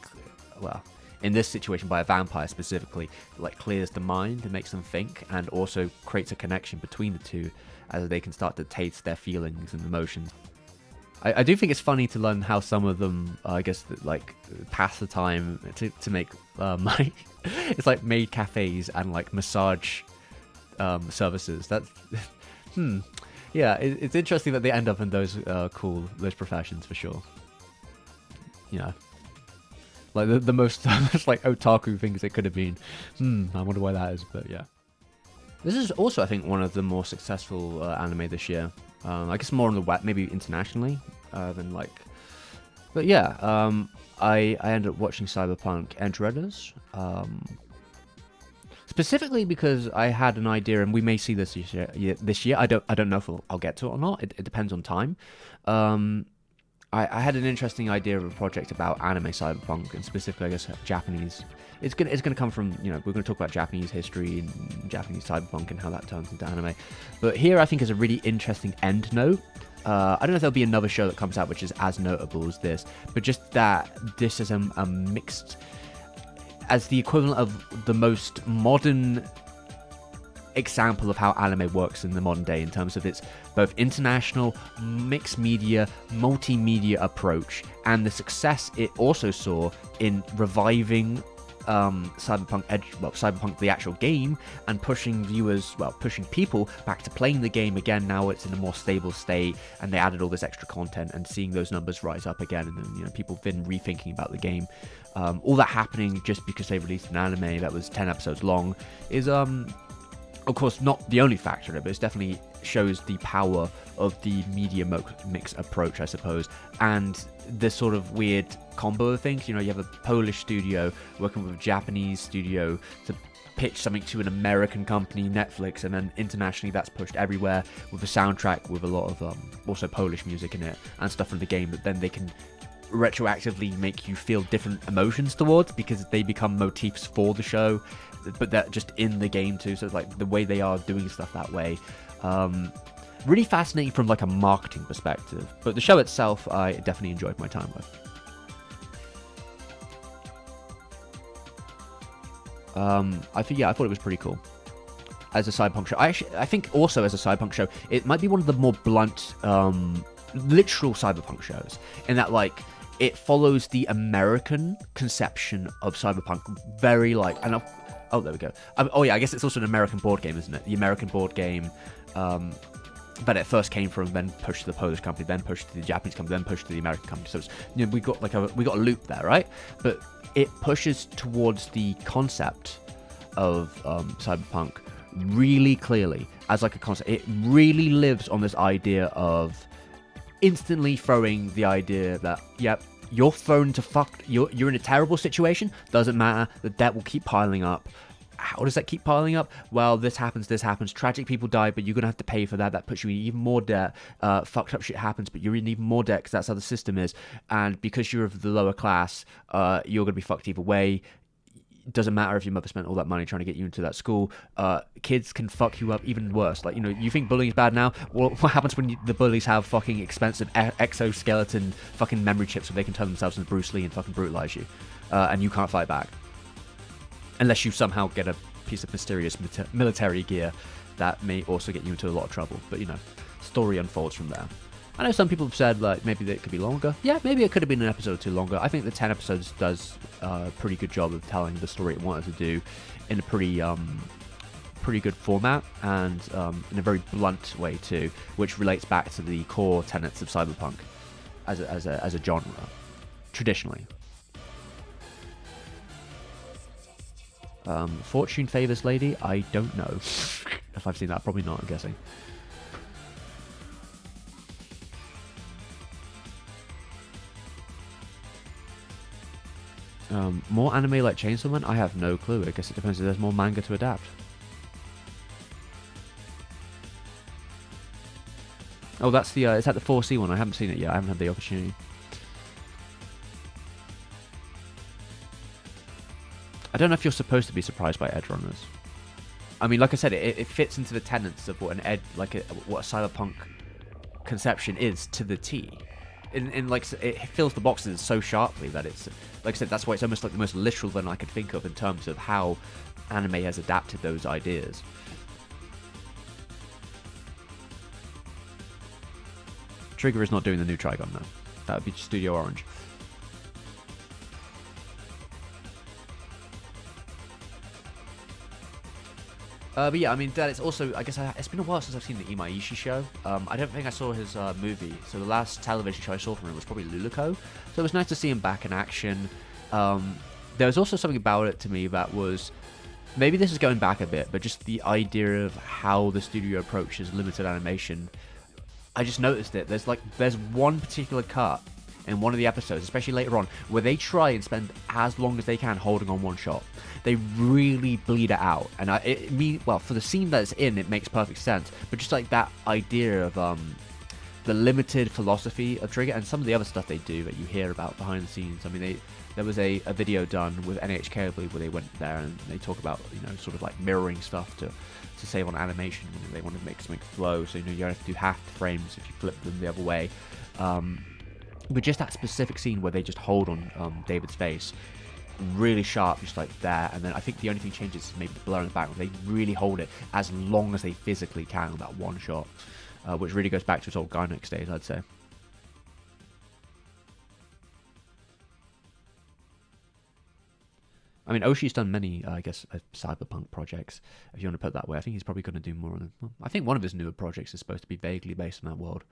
well, in this situation by a vampire specifically, like clears the mind and makes them think, and also creates a connection between the two as they can start to taste their feelings and emotions. I do think it's funny to learn how some of them, I guess, like pass the time to make money. It's like maid cafes and like massage services. That's yeah, it's interesting that they end up in those those professions for sure. Like the most like otaku things it could have been. I wonder why that is, but yeah. This is also, I think, one of the more successful anime this year. I guess more on the web, maybe internationally than like. But yeah, I ended up watching Cyberpunk edgerunners. Specifically because I had an idea, and we may see this year. I don't know if I'll get to it or not. It depends on time. I had an interesting idea of a project about anime cyberpunk, and specifically, I guess, Japanese. It's gonna come from, we're gonna talk about Japanese history and Japanese cyberpunk and how that turns into anime. But here, I think, is a really interesting end note. I don't know if there'll be another show that comes out which is as notable as this, but just that this is a mixed, as the equivalent of the most modern example of how anime works in the modern day in terms of its both international, mixed media, multimedia approach, and the success it also saw in reviving Cyberpunk the actual game, and pushing people back to playing the game again. Now it's in a more stable state, and they added all this extra content, and seeing those numbers rise up again, and then people have been rethinking about the game. All that happening just because they released an anime that was 10 episodes long is of course not the only factor in it, but it definitely shows the power of the media mix approach, I suppose, and this sort of weird combo of things. You have a Polish studio working with a Japanese studio to pitch something to an American company, Netflix, and then internationally that's pushed everywhere with a soundtrack with a lot of also Polish music in it and stuff from the game that then they can retroactively make you feel different emotions towards because they become motifs for the show, but they're just in the game too. So it's like the way they are doing stuff that way, really fascinating from like a marketing perspective. But the show itself, I definitely enjoyed my time with. I thought it was pretty cool as a cyberpunk show. I think also as a cyberpunk show, it might be one of the more blunt, literal cyberpunk shows in that it follows the American conception of cyberpunk very oh, there we go. I guess it's also an American board game, isn't it? The American board game, but it first came from, then pushed to the Polish company, then pushed to the Japanese company, then pushed to the American company. So it's, we got a loop there, right? But it pushes towards the concept of cyberpunk really clearly as like a concept. It really lives on this idea of instantly throwing the idea that, yep, you're thrown to you're in a terrible situation, doesn't matter, the debt will keep piling up. How does that keep piling up? Well, this happens, tragic people die, but you're gonna have to pay for that. That puts you in even more debt. Fucked up shit happens, but you're in even more debt because that's how the system is. And because you're of the lower class, you're gonna be fucked either way. It doesn't matter if your mother spent all that money trying to get you into that school. Kids can fuck you up even worse. You think bullying is bad now? Well, what happens when the bullies have fucking expensive exoskeleton fucking memory chips so they can turn themselves into Bruce Lee and fucking brutalize you, and you can't fight back unless you somehow get a piece of mysterious military gear that may also get you into a lot of trouble. But story unfolds from there. I know some people have said maybe that it could be longer. Yeah, maybe it could have been an episode or two longer. I think the 10 episodes does a pretty good job of telling the story it wanted to do in a pretty good format, and in a very blunt way too, which relates back to the core tenets of cyberpunk as a genre traditionally. Fortune favors lady. I don't know if I've seen that. Probably not. I'm guessing. More anime like Chainsaw Man? I have no clue. I guess it depends if there's more manga to adapt. Oh, that's the is that the 4C one? I haven't seen it yet. I haven't had the opportunity. I don't know if you're supposed to be surprised by edgerunners. I mean, like I said, it fits into the tenets of what what a cyberpunk conception is to the T. It fills the boxes so sharply that it's, like I said, that's why it's almost like the most literal than I could think of in terms of how anime has adapted those ideas. Trigger is not doing the new Trigon though. That would be Studio Orange. But yeah, I mean, that it's also, I guess, it's been a while since I've seen the Imaishi show. I don't think I saw his movie, so the last television show I saw from him was probably Luluco. So it was nice to see him back in action. There was also something about it to me that was, maybe this is going back a bit, but just the idea of how the studio approaches limited animation. I just noticed it. There's one particular cut in one of the episodes, especially later on, where they try and spend as long as they can holding on one shot. They really bleed it out, and for the scene that it's in, it makes perfect sense. But just like that idea of the limited philosophy of Trigger and some of the other stuff they do that you hear about behind the scenes. I mean, there was a video done with NHK, I believe, where they went there and they talk about, sort of like mirroring stuff to save on animation. They want to make something flow, so you don't have to do half the frames if you flip them the other way. But just that specific scene where they just hold on David's face, really sharp, just like there, and then I think the only thing changes is maybe the blur in the background. They really hold it as long as they physically can on that one shot, which really goes back to its old Gainax days, I'd say. I mean, Oshi's done many, I guess, cyberpunk projects, if you want to put it that way. I think he's probably going to do more of them. Well, I think one of his newer projects is supposed to be vaguely based on that world.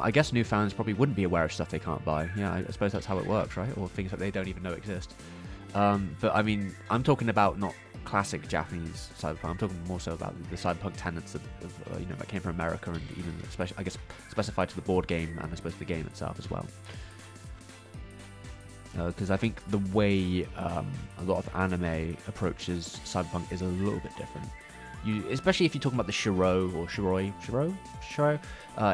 I guess new fans probably wouldn't be aware of stuff they can't buy. Yeah, I suppose that's how it works, right? Or things that they don't even know exist. But I mean, I'm talking about not classic Japanese cyberpunk. I'm talking more so about the cyberpunk tenets of that came from America, and even especially, I guess, specified to the board game and I suppose the game itself as well. Because I think the way a lot of anime approaches cyberpunk is a little bit different. Especially if you're talking about the Shiro,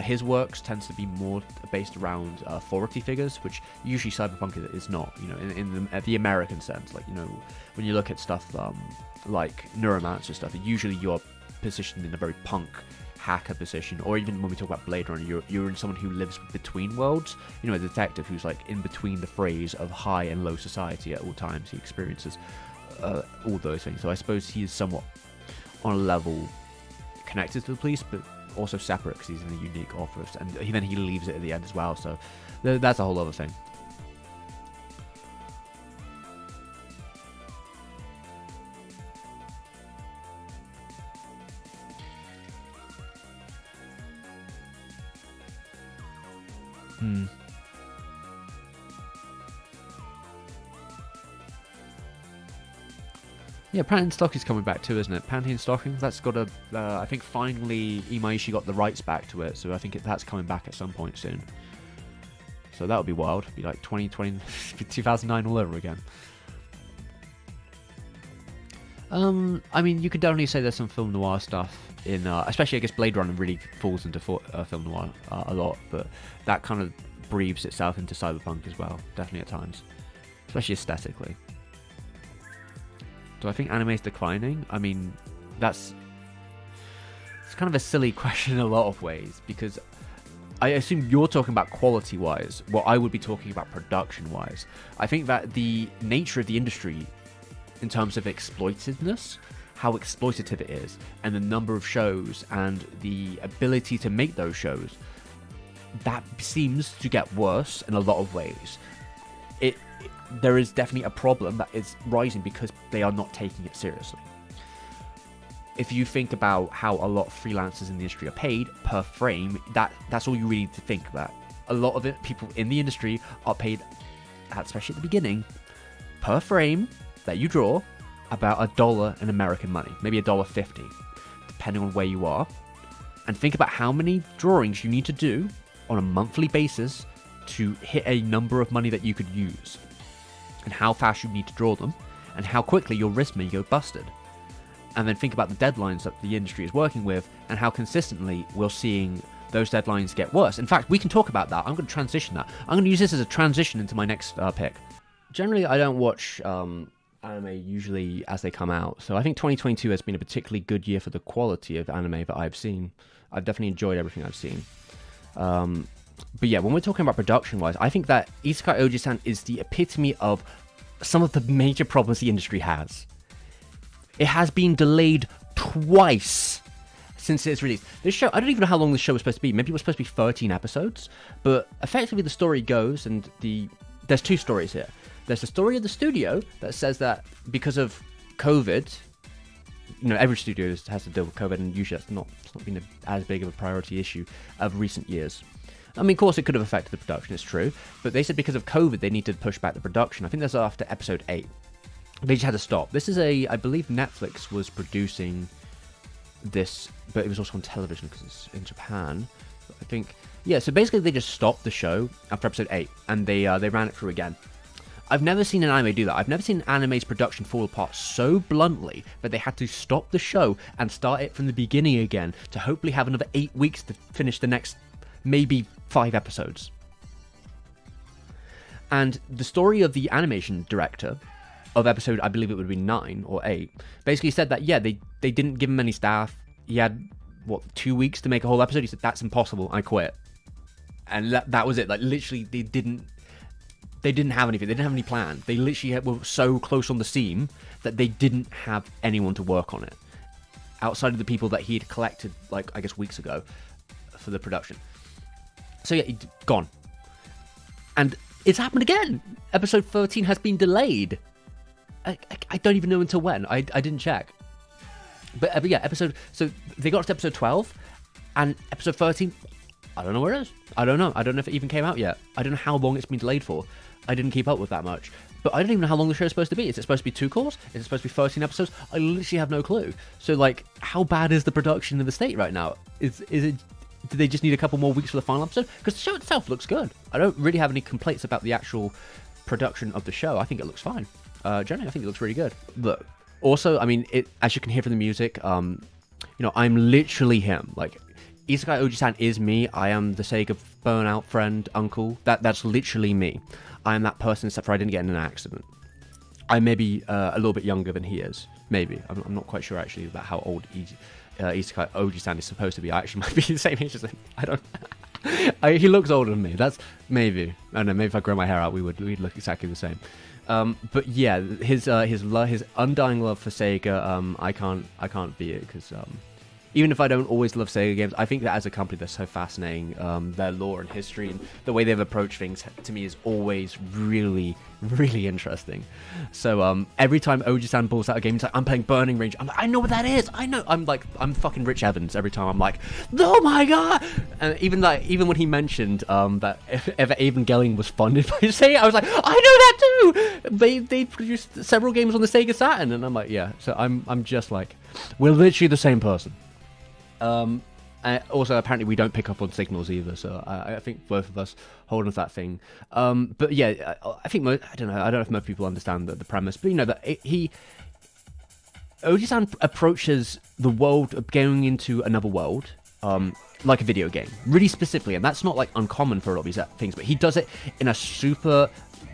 his works tends to be more based around authority figures, which usually cyberpunk is not. In the American sense, like when you look at stuff like Neuromancer stuff, usually you're positioned in a very punk hacker position, or even when we talk about Blade Runner, you're in someone who lives between worlds. A detective who's like in between the phrase of high and low society at all times. He experiences all those things. So I suppose he is somewhat on a level connected to the police, but also separate because he's in a unique office, and then he leaves it at the end as well. So that's a whole other thing. Yeah, Panty Stocking's coming back too, isn't it? Panty and Stocking, that's got a... I think finally Imaishi got the rights back to it, so I think that's coming back at some point soon. So that would be wild. It'd be like 2020, 2009 all over again. I mean, you could definitely say there's some film noir stuff in... especially, I guess, Blade Runner really falls into film noir a lot, but that kind of breathes itself into cyberpunk as well, definitely at times. Especially aesthetically. Do I think anime is declining? I mean, it's kind of a silly question in a lot of ways, because I assume you're talking about quality-wise, while I would be talking about production-wise. I think that the nature of the industry, in terms of exploitativeness, how exploitative it is, and the number of shows, and the ability to make those shows, that seems to get worse in a lot of ways. There is definitely a problem that is rising because they are not taking it seriously. If you think about how a lot of freelancers in the industry are paid per frame, that's all you really need to think about. A lot of it, people in the industry are paid, especially at the beginning, per frame that you draw, about $1 in American money, maybe $1.50, depending on where you are. And think about how many drawings you need to do on a monthly basis to hit a number of money that you could use, and how fast you need to draw them, and how quickly your wrist may go busted. And then think about the deadlines that the industry is working with, and how consistently we're seeing those deadlines get worse. In fact, we can talk about that. I'm going to transition that. I'm going to use this as a transition into my next pick. Generally, I don't watch anime usually as they come out, so I think 2022 has been a particularly good year for the quality of anime that I've seen. I've definitely enjoyed everything I've seen. But yeah, when we're talking about production-wise, I think that Isekai Oji-san is the epitome of some of the major problems the industry has. It has been delayed twice since its release. This show, I don't even know how long the show was supposed to be. Maybe it was supposed to be 13 episodes. But effectively the story goes, and there's two stories here. There's the story of the studio that says that because of COVID, every studio has to deal with COVID, and usually it's not been as big of a priority issue of recent years. I mean, of course, it could have affected the production, it's true, but they said because of COVID, they needed to push back the production. I think that's after episode 8. They just had to stop. This is I believe Netflix was producing this, but it was also on television because it's in Japan. I think, yeah, so basically they just stopped the show after episode 8, and they ran it through again. I've never seen an anime do that. I've never seen an anime's production fall apart so bluntly that they had to stop the show and start it from the beginning again to hopefully have another 8 weeks to finish the next maybe 5 episodes. And the story of the animation director of episode, I believe it would be 9 or 8, basically said that, yeah, they didn't give him any staff. He had, 2 weeks to make a whole episode? He said, that's impossible, I quit. And that was it. Like, literally, they didn't have anything. They didn't have any plan. They literally were so close on the seam that they didn't have anyone to work on it. Outside of the people that he had collected, like, I guess weeks ago for the production. So yeah, he'd gone. And it's happened again. Episode 13 has been delayed. I don't even know until when. I didn't check. But yeah, so they got to episode 12, and episode 13, I don't know where it is. I don't know if it even came out yet. I don't know how long it's been delayed for. I didn't keep up with that much. But I don't even know how long the show is supposed to be. Is it supposed to be 2 cours? Is it supposed to be 13 episodes? I literally have no clue. So, like, how bad is the production in the state right now? Is it... Do they just need a couple more weeks for the final episode? Because the show itself looks good. I don't really have any complaints about the actual production of the show. I think it looks fine. Generally, I think it looks really good. Look, also, I mean, as you can hear from the music, I'm literally him. Like, Isekai Oji-san is me. I am the Sega burnout friend, uncle. That's literally me. I am that person, except for I didn't get in an accident. I may be a little bit younger than he is. Maybe. I'm not quite sure, actually, about how old Isekai Oji-san is supposed to be. I actually might be the same age as him. I don't... he looks older than me. That's... Maybe. I don't know, maybe if I grow my hair out, we'd look exactly the same. But yeah, his undying love for Sega, I can't be it, because even if I don't always love Sega games, I think that as a company they're so fascinating. Their lore and history and the way they've approached things, to me, is always really, really interesting. So every time Oji-san pulls out a game, he's like, I'm playing Burning Range. I'm like, I know what that is. I know. I'm fucking Rich Evans every time. I'm like, oh my god! And even when he mentioned that if Evangelion was funded by Sega, I was like, I know that too. They produced several games on the Sega Saturn, and I'm like, yeah. So I'm just like, we're literally the same person. Also, apparently we don't pick up on signals either, so I think both of us hold on to that thing. But yeah, I think I don't know if most people understand the premise, but that Oji-san approaches the world of going into another world like a video game, really specifically, and that's not like uncommon for a lot of these things, but he does it in a super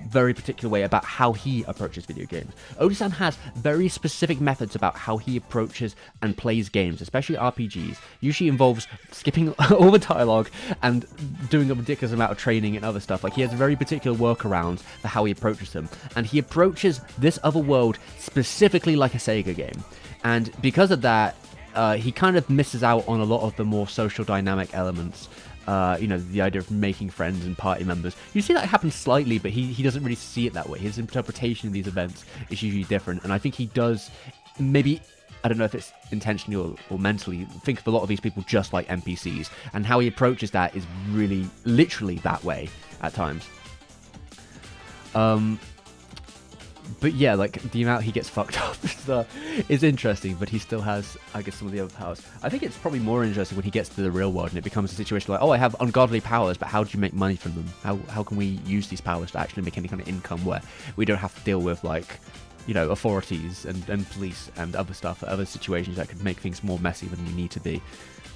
very particular way about how he approaches video games. Oji-san has very specific methods about how he approaches and plays games, especially RPGs. Usually involves skipping all the dialogue and doing a ridiculous amount of training and other stuff. Like, he has very particular workarounds for how he approaches them, and he approaches this other world specifically like a Sega game. And because of that, he kind of misses out on a lot of the more social dynamic elements. The idea of making friends and party members. You see that happen slightly, but he doesn't really see it that way. His interpretation of these events is usually different, and I think he does, maybe, I don't know if it's intentionally or mentally, think of a lot of these people just like NPCs, and how he approaches that is really, literally that way at times. But yeah, like, the amount he gets fucked up is interesting, but he still has, I guess, some of the other powers. I think it's probably more interesting when he gets to the real world and it becomes a situation like, oh, I have ungodly powers, but how do you make money from them? How can we use these powers to actually make any kind of income where we don't have to deal with, like, authorities and police and other stuff, other situations that could make things more messy than we need to be.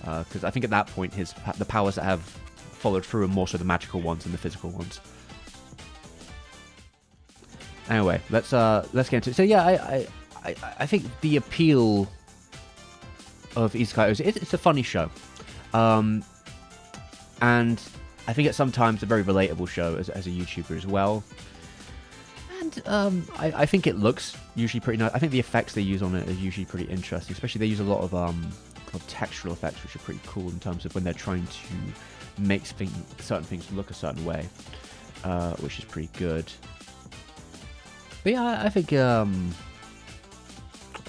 Because I think at that point, the powers that have followed through are more so the magical ones than the physical ones. Anyway, let's get into it. So yeah, I think the appeal of Isekai Oji, it's a funny show, and I think at sometimes a very relatable show as a YouTuber as well. And I think it looks usually pretty nice. I think the effects they use on it are usually pretty interesting. Especially they use a lot of textural effects, which are pretty cool in terms of when they're trying to make certain things look a certain way, which is pretty good. But yeah, I think, oh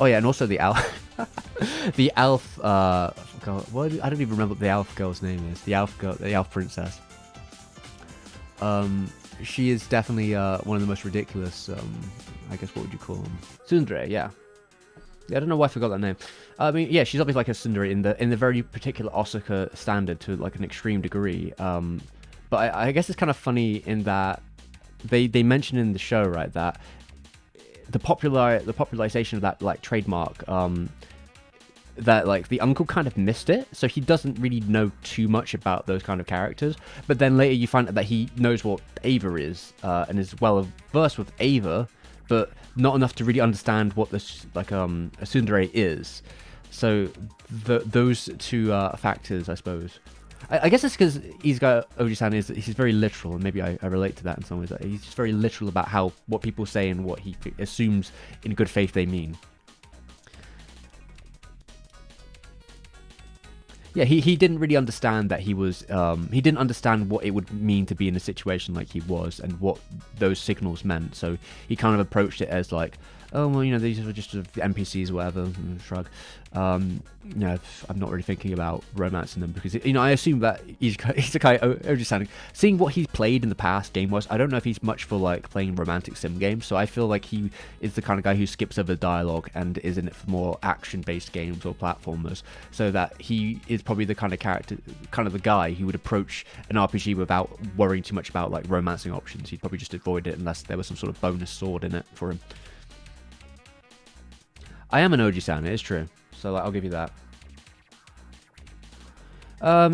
yeah, and also the elf, the elf, God, I don't even remember what the elf girl's name is, the elf princess. She is definitely, one of the most ridiculous, I guess, what would you call them? Tsundere, yeah. I don't know why I forgot that name. I mean, yeah, she's obviously like a tsundere in the very particular Osaka standard to, like, an extreme degree. But I guess it's kind of funny in that they mention in the show, right, that the popularization of that like trademark, that like the uncle kind of missed it, so he doesn't really know too much about those kind of characters. But then later you find out that he knows what Ava is, and is well versed with Ava, but not enough to really understand what this like a tsundere is. So those two factors, I suppose. I guess it's because he's got Oji-san is he's very literal, and maybe I relate to that in some ways. He's just very literal about what people say and what he assumes in good faith they mean. Yeah, he didn't really understand that he was, he didn't understand what it would mean to be in a situation like he was and what those signals meant. So he kind of approached it as like, oh, well, you know, these are just sort of NPCs or whatever, shrug. You know, I'm not really thinking about romancing them because, you know, I assume that Isekai Oji-san, seeing what he's played in the past game-wise, I don't know if he's much for, like, playing romantic sim games, so I feel like he is the kind of guy who skips over dialogue and is in it for more action-based games or platformers, so that he is probably the kind of character, kind of the guy who would approach an RPG without worrying too much about, like, romancing options. He'd probably just avoid it unless there was some sort of bonus sword in it for him. I am an Oji-san, it is true. So like, I'll give you that.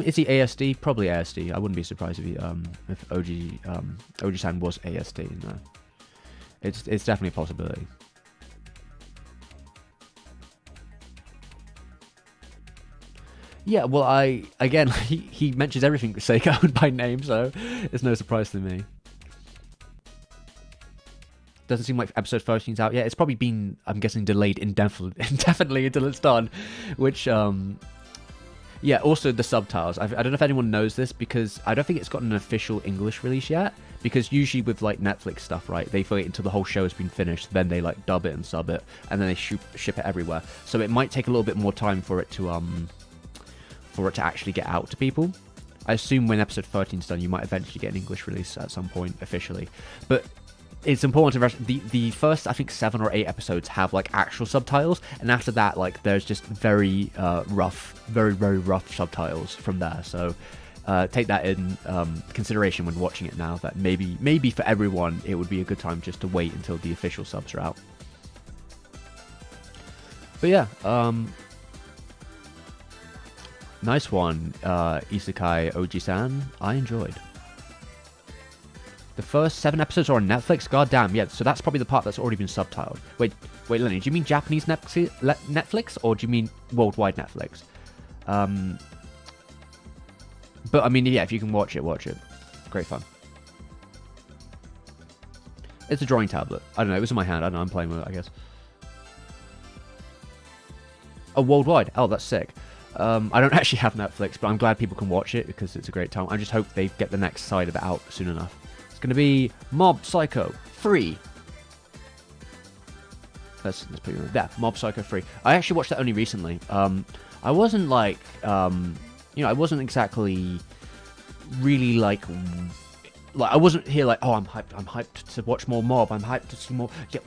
Is he ASD? Probably ASD. I wouldn't be surprised if Oji-san was ASD. No, it's definitely a possibility. Yeah, well, he mentions everything Seiko by name, so it's no surprise to me. Doesn't seem like episode 13's out yet. It's probably been, I'm guessing, delayed indefinitely until it's done. Which, yeah, also the subtitles. I don't know if anyone knows this, because I don't think it's gotten an official English release yet. Because usually with, like, Netflix stuff, right, they wait until the whole show has been finished, then they, like, dub it and sub it, and then they ship it everywhere. So it might take a little bit more time for it to actually get out to people. I assume when episode 13's done, you might eventually get an English release at some point, officially. But it's important to the first, I think, 7 or 8 episodes have like actual subtitles, and after that, like, there's just very rough, very rough subtitles from there. So take that in consideration when watching it now. That maybe for everyone, it would be a good time just to wait until the official subs are out. But yeah, nice one, Isekai Oji-san. I enjoyed. The first 7 episodes are on Netflix? God damn, yeah, so that's probably the part that's already been subtitled. Wait, Lenny, do you mean Japanese Netflix, or do you mean worldwide Netflix? But, I mean, yeah, if you can watch it, watch it. Great fun. It's a drawing tablet. I don't know, it was in my hand. I don't know, I'm playing with it, I guess. Oh, worldwide. Oh, that's sick. I don't actually have Netflix, but I'm glad people can watch it because it's a great time. I just hope they get the next side of it out soon enough. Going to be Mob Psycho 3. Let's put it there. Mob Psycho 3. I actually watched that only recently. I wasn't like, you know, I wasn't exactly really like I wasn't here like, oh, I'm hyped to watch more Mob. I'm hyped to see more. Yeah,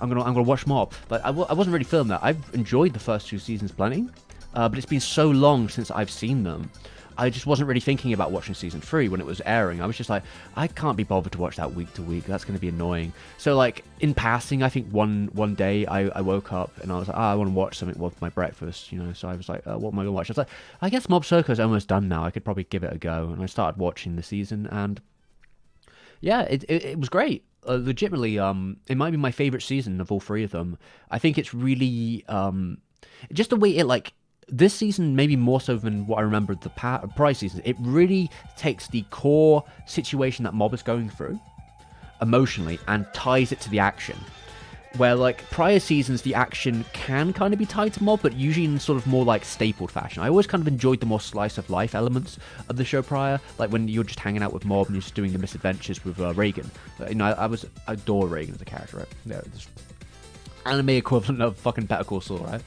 I'm gonna watch Mob. But I wasn't really feeling that. I've enjoyed the first 2 seasons plenty, but it's been so long since I've seen them. I just wasn't really thinking about watching season 3 when it was airing. I was just like, I can't be bothered to watch that week to week. That's going to be annoying. So, like, in passing, I think one day I woke up and I was like, I want to watch something with my breakfast, you know. So I was like, what am I going to watch? I was like, I guess Mob Psycho's almost done now. I could probably give it a go. And I started watching the season, and yeah, it was great. Legitimately, it might be my favorite season of all 3 of them. I think it's really just the way it, like, this season, maybe more so than what I remember the prior seasons, it really takes the core situation that Mob is going through emotionally and ties it to the action. Where, like, prior seasons, the action can kind of be tied to Mob, but usually in sort of more, like, stapled fashion. I always kind of enjoyed the more slice-of-life elements of the show prior, like when you're just hanging out with Mob and you're just doing the misadventures with Reagan. You know, I adore Reagan as a character, right? Yeah, anime equivalent of fucking Better Call Saul, right?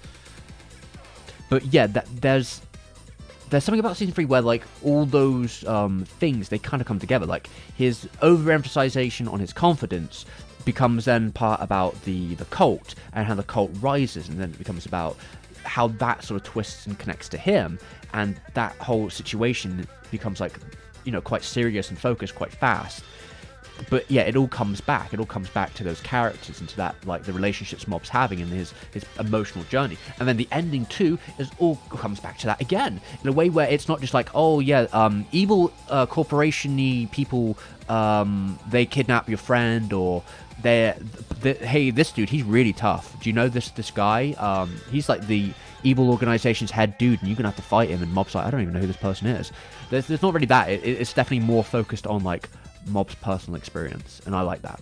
But yeah, there's something about season 3 where, like, all those things, they kind of come together. Like, his overemphasization on his confidence becomes then part about the cult and how the cult rises, and then it becomes about how that sort of twists and connects to him, and that whole situation becomes, like, you know, quite serious and focused quite fast. But yeah, it all comes back. It all comes back to those characters and to that, like, the relationships Mob's having and his emotional journey. And then the ending too is all comes back to that again in a way where it's not just like, oh yeah, evil corporation-y people, they kidnap your friend, or hey, this dude, he's really tough. Do you know this guy? He's like the evil organization's head dude, and you're gonna have to fight him. And Mob's like, I don't even know who this person is. There's not really that. It's definitely more focused on like Mob's personal experience, and I like that.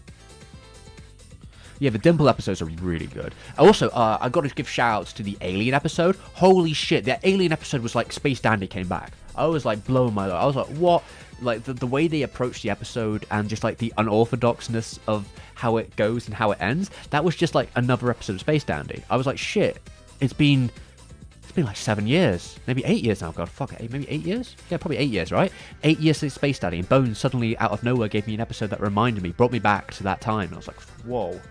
Yeah, the Dimple episodes are really good. Also, I got to give shout-outs to the Alien episode. Holy shit, that Alien episode was like Space Dandy came back. I was like blowing my load. I was like, what? Like the way they approached the episode and just like the unorthodoxness of how it goes and how it ends, that was just like another episode of Space Dandy. I was like, shit, it's been like 7 years, maybe 8 years now. God, fuck it, maybe 8 years? Yeah, probably 8 years, right? 8 years since Space Dandy, and Bones suddenly out of nowhere gave me an episode that reminded me, brought me back to that time. And I was like, whoa.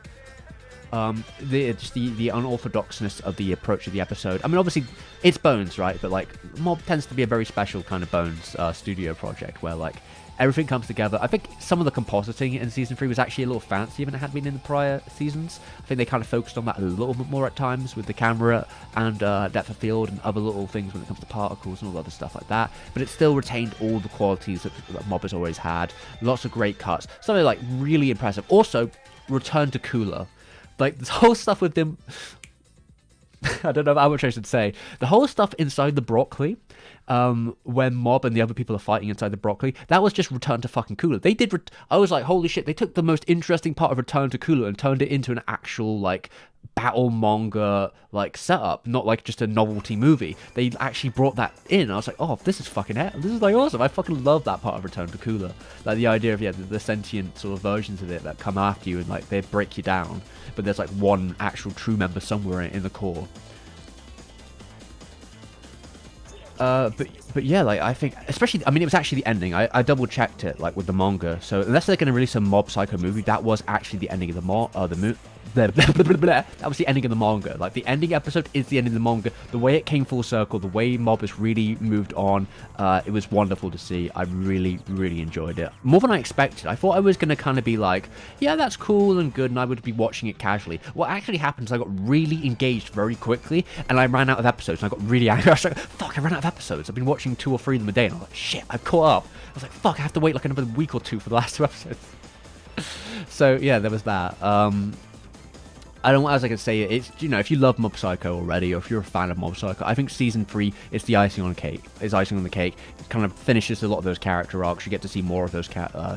The unorthodoxness of the approach of the episode. I mean, obviously, it's Bones, right? But like, Mob tends to be a very special kind of Bones studio project where like everything comes together. I think some of the compositing in season 3 was actually a little fancier than it had been in the prior seasons. I think they kind of focused on that a little bit more at times with the camera and depth of field and other little things when it comes to particles and all the other stuff like that. But it still retained all the qualities that Mob has always had. Lots of great cuts. Something like really impressive. Also, return to Cooler. Like, this whole stuff with them, I don't know how much I should say. The whole stuff inside the broccoli, when Mob and the other people are fighting inside the broccoli, that was just Return to fucking Cooler. They did, I was like, holy shit, they took the most interesting part of Return to Cooler and turned it into an actual, like, battle manga, like, setup, not like just a novelty movie. They actually brought that in. I was like, oh, this is fucking this is like awesome. I fucking love that part of Return to Cooler. Like, the idea of, yeah, the sentient sort of versions of it that come after you and, like, they break you down. But there's, like, one actual true member somewhere in the core. But yeah, like, I think, especially, I mean, it was actually the ending. I double checked it, like, with the manga. So unless they're going to release a Mob Psycho movie, that was actually the ending of the that was the ending of the manga. Like, the ending episode is the ending of the manga. The way it came full circle, the way Mob has really moved on, it was wonderful to see. I really, really enjoyed it. More than I expected. I thought I was going to kind of be like, yeah, that's cool and good, and I would be watching it casually. What actually happened is I got really engaged very quickly, and I ran out of episodes, and I got really angry. I was like, fuck, I ran out of episodes. I've been watching 2 or 3 of them a day, and I'm like, shit, I've caught up. I was like, fuck, I have to wait like another week or 2 for the last 2 episodes. So, yeah, there was that. I don't know as I can say it. It's, you know, if you love Mob Psycho already, or if you're a fan of Mob Psycho, I think season 3 is the icing on the cake. It's icing on the cake. It kind of finishes a lot of those character arcs. You get to see more of those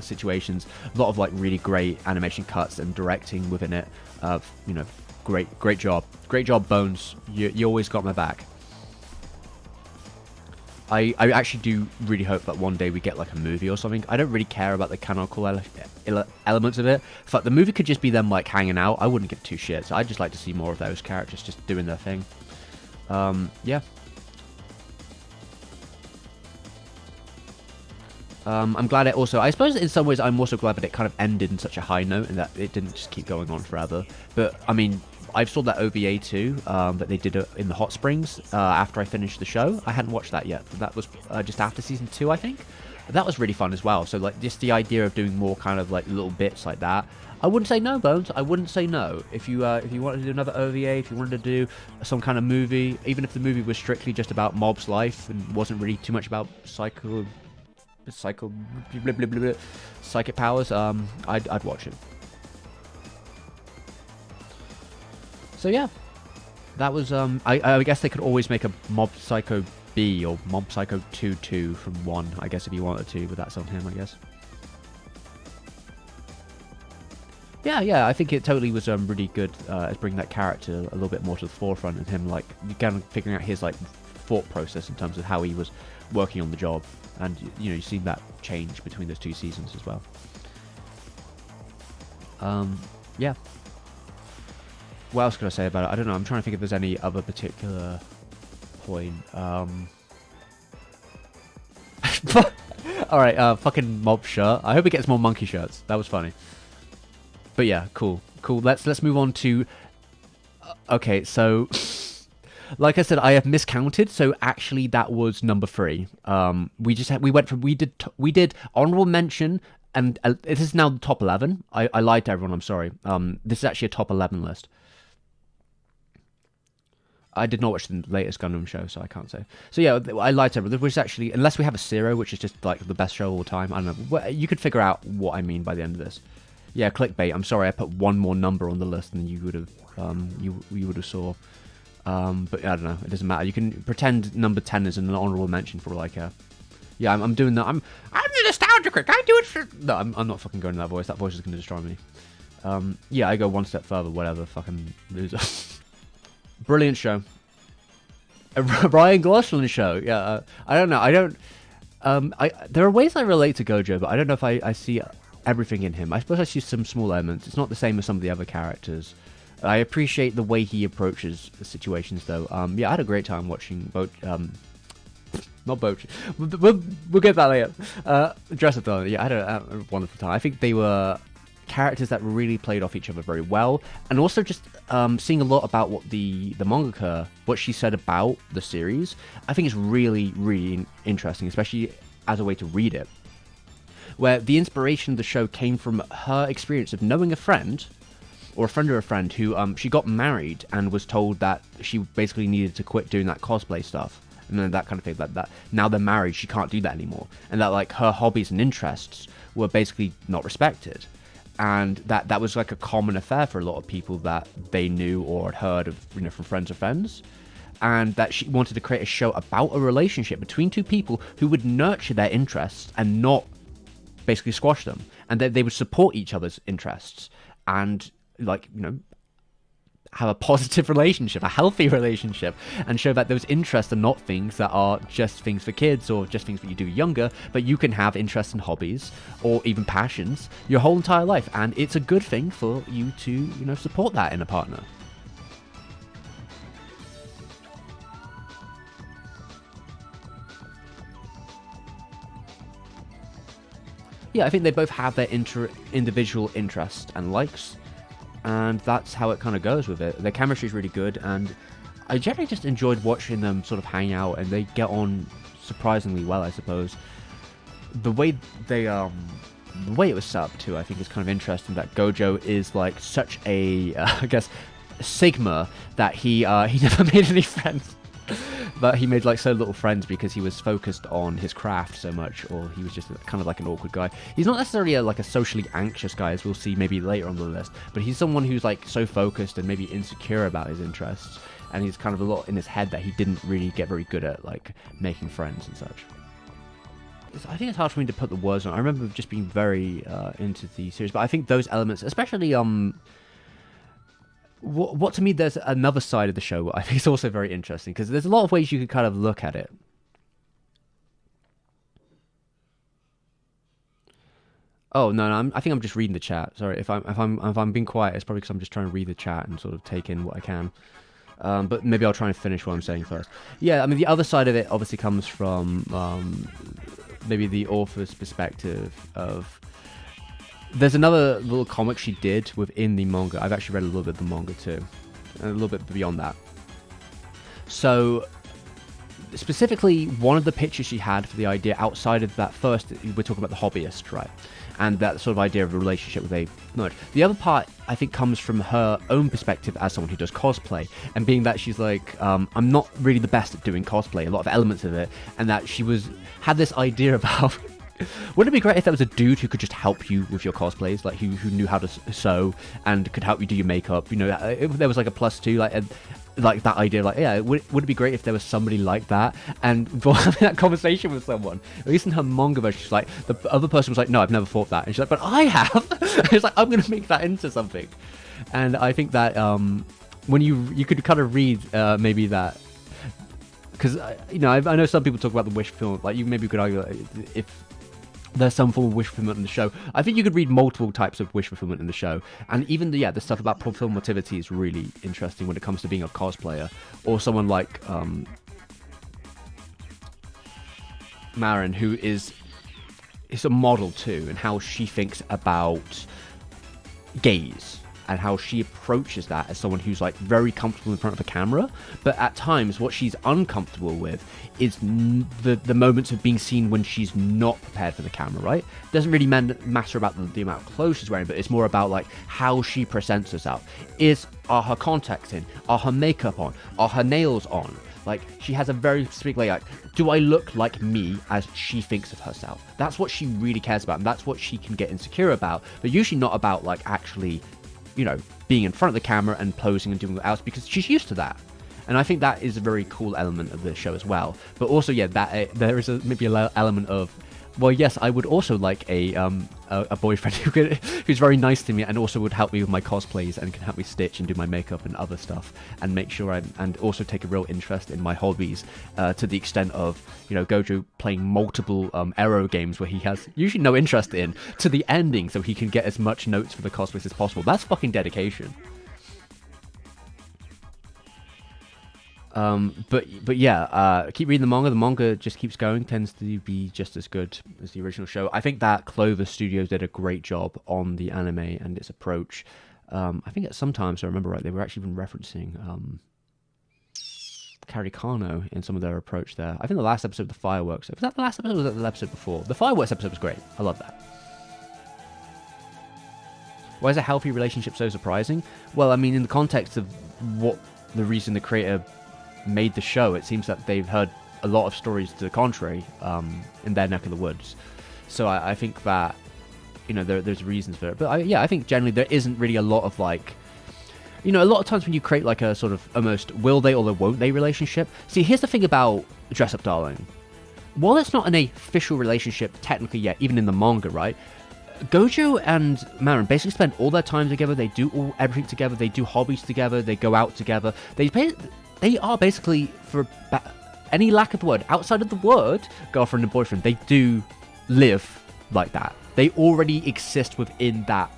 situations. A lot of like really great animation cuts and directing within it. You know, great job, Bones. You always got my back. I actually do really hope that one day we get like a movie or something. I don't really care about the canonical elements of it. But the movie could just be them like hanging out. I wouldn't give 2 shits. I'd just like to see more of those characters just doing their thing. Yeah. I'm glad it also, I suppose in some ways I'm also glad that it kind of ended in such a high note and that it didn't just keep going on forever. But I mean, I saw that OVA too, that they did in the Hot Springs after I finished the show. I hadn't watched that yet. That was just after season 2, I think. That was really fun as well. So like just the idea of doing more kind of like little bits like that. I wouldn't say no, Bones. I wouldn't say no. If you wanted to do another OVA, if you wanted to do some kind of movie, even if the movie was strictly just about Mob's life and wasn't really too much about psychic powers, I'd watch it. So yeah, that was, I guess they could always make a Mob Psycho B or Mob Psycho 2 from 1, I guess, if you wanted to, but that's on him, I guess. Yeah, I think it totally was really good as bringing that character a little bit more to the forefront and him, like, kind of figuring out his, like, thought process in terms of how he was working on the job. And, you know, you've seen that change between those 2 seasons as well. Yeah. What else could I say about it? I don't know. I'm trying to think if there's any other particular point. Alright, fucking Mob shirt. I hope it gets more monkey shirts. That was funny. But yeah, cool. Let's move on to... Okay, so... Like I said, I have miscounted, so actually that was number 3. We did honorable mention and this is now the top 11. I lied to everyone. I'm sorry. This is actually a top 11 list. I did not watch the latest Gundam show, so I can't say. So yeah, I lied to everyone. Which is actually, unless we have a zero, which is just like the best show of all time. I don't know. You could figure out what I mean by the end of this. Yeah, clickbait. I'm sorry, I put one more number on the list than you would have. You would have saw. But I don't know. It doesn't matter. You can pretend number 10 is an honorable mention for all I care. Yeah, I'm doing that. I'm the nostalgia critic. I do it for... No, I'm not fucking going to that voice. That voice is going to destroy me. Yeah, I go one step further. Whatever, fucking loser. Brilliant show. A Ryan Gosling show. Yeah, I don't know. I don't... there are ways I relate to Gojo, but I don't know if I see everything in him. I suppose I see some small elements. It's not the same as some of the other characters. I appreciate the way he approaches the situations, though. Yeah, I had a great time watching not Bocchi. We'll get that later. Dress Up Doll. Yeah, I had a wonderful time. I think they were characters that really played off each other very well, and also just seeing a lot about what the mangaka, what she said about the series. I think it's really, really interesting, especially as a way to read it, where the inspiration of the show came from her experience of knowing a friend, or a friend of a friend, who she got married and was told that she basically needed to quit doing that cosplay stuff. And then that kind of thing, that now they're married, she can't do that anymore. And that, like, her hobbies and interests were basically not respected. And that was, like, a common affair for a lot of people that they knew or had heard of, you know, from friends of friends. And that she wanted to create a show about a relationship between two people who would nurture their interests and not basically squash them. And that they would support each other's interests and, like, you know, have a positive relationship, a healthy relationship, and show that those interests are not things that are just things for kids or just things that you do younger, but you can have interests and hobbies or even passions your whole entire life, and it's a good thing for you to, you know, support that in a partner. Yeah, I think they both have their individual interests and likes, and that's how it kind of goes with it. Their chemistry is really good, and I generally just enjoyed watching them sort of hang out, and they get on surprisingly well, I suppose. The way they the way it was set up too, I think is kind of interesting. That Gojo is like such a I guess Sigma, that he never made any friends. But he made like so little friends because he was focused on his craft so much, or he was just kind of like an awkward guy. He's not necessarily like a socially anxious guy, as we'll see maybe later on the list, but he's someone who's like so focused and maybe insecure about his interests, and he's kind of a lot in his head that he didn't really get very good at like making friends and such. I think it's hard for me to put the words on. I remember just being very into the series, but I think those elements, especially what to me, there's another side of the show I think is also very interesting, because there's a lot of ways you could kind of look at it. Oh no, I think I'm just reading the chat. Sorry, if I'm being quiet, it's probably because I'm just trying to read the chat and sort of take in what I can. But maybe I'll try and finish what I'm saying first. Yeah, I mean, the other side of it obviously comes from maybe the author's perspective of... There's another little comic she did within the manga. I've actually read a little bit of the manga too, and a little bit beyond that. So, specifically, one of the pictures she had for the idea outside of that first, we're talking about the hobbyist, right? And that sort of idea of a relationship with a nerd. The other part, I think, comes from her own perspective as someone who does cosplay, and being that she's like, I'm not really the best at doing cosplay, a lot of elements of it, and that she had this idea about... Wouldn't it be great if there was a dude who could just help you with your cosplays, like who knew how to sew and could help you do your makeup? You know, if there was like a +2, like that idea, like, yeah, would it be great if there was somebody like that? And having that conversation with someone, at least in her manga version, she's like, the other person was like, no, I've never thought that, and she's like, but I have. It's like, I'm gonna make that into something. And I think that when you could kind of read maybe that. Because, you know, I know some people talk about the wish fulfillment, like you maybe could argue if there's some form of wish fulfillment in the show. I think you could read multiple types of wish fulfillment in the show, and even the stuff about performativity is really interesting when it comes to being a cosplayer, or someone like Marin, who is a model too, and how she thinks about gaze and how she approaches that as someone who's like very comfortable in front of a camera, but at times what she's uncomfortable with is the moments of being seen when she's not prepared for the camera, right? It doesn't really matter about the amount of clothes she's wearing, but it's more about like how she presents herself. Are her contacts in? Are her makeup on? Are her nails on? Like, she has a very specific way, like, do I look like me as she thinks of herself? That's what she really cares about, and that's what she can get insecure about, but usually not about, like, actually, you know, being in front of the camera and posing and doing what else, because she's used to that. And I think that is a very cool element of the show as well. But also, yeah, that there is maybe an element of, well, yes, I would also like a boyfriend who's very nice to me and also would help me with my cosplays and can help me stitch and do my makeup and other stuff and make sure and also take a real interest in my hobbies to the extent of, you know, Gojo playing multiple Aero games where he has usually no interest in to the ending so he can get as much notes for the cosplays as possible. That's fucking dedication. But yeah, keep reading the manga. The manga just keeps going, tends to be just as good as the original show. I think that Clover Studios did a great job on the anime and its approach. I think at some times, I remember right, they were actually even referencing Karikano in some of their approach there. I think the last episode of the fireworks, was that the last episode or was that the episode before? The fireworks episode was great. I love that. Why is a healthy relationship so surprising? Well, I mean, in the context of what the reason the creator made the show, it seems that they've heard a lot of stories to the contrary in their neck of the woods. So I think that, you know, there's reasons for it. But I think generally there isn't really a lot of like, you know, a lot of times when you create like a sort of almost will they or won't they relationship. See, here's the thing about Dress Up Darling. While it's not an official relationship technically yet, even in the manga, right? Gojo and Marin basically spend all their time together. They do everything together. They do hobbies together. They go out together. They are basically, for any lack of the word, outside of the word girlfriend and boyfriend, they do live like that. They already exist within that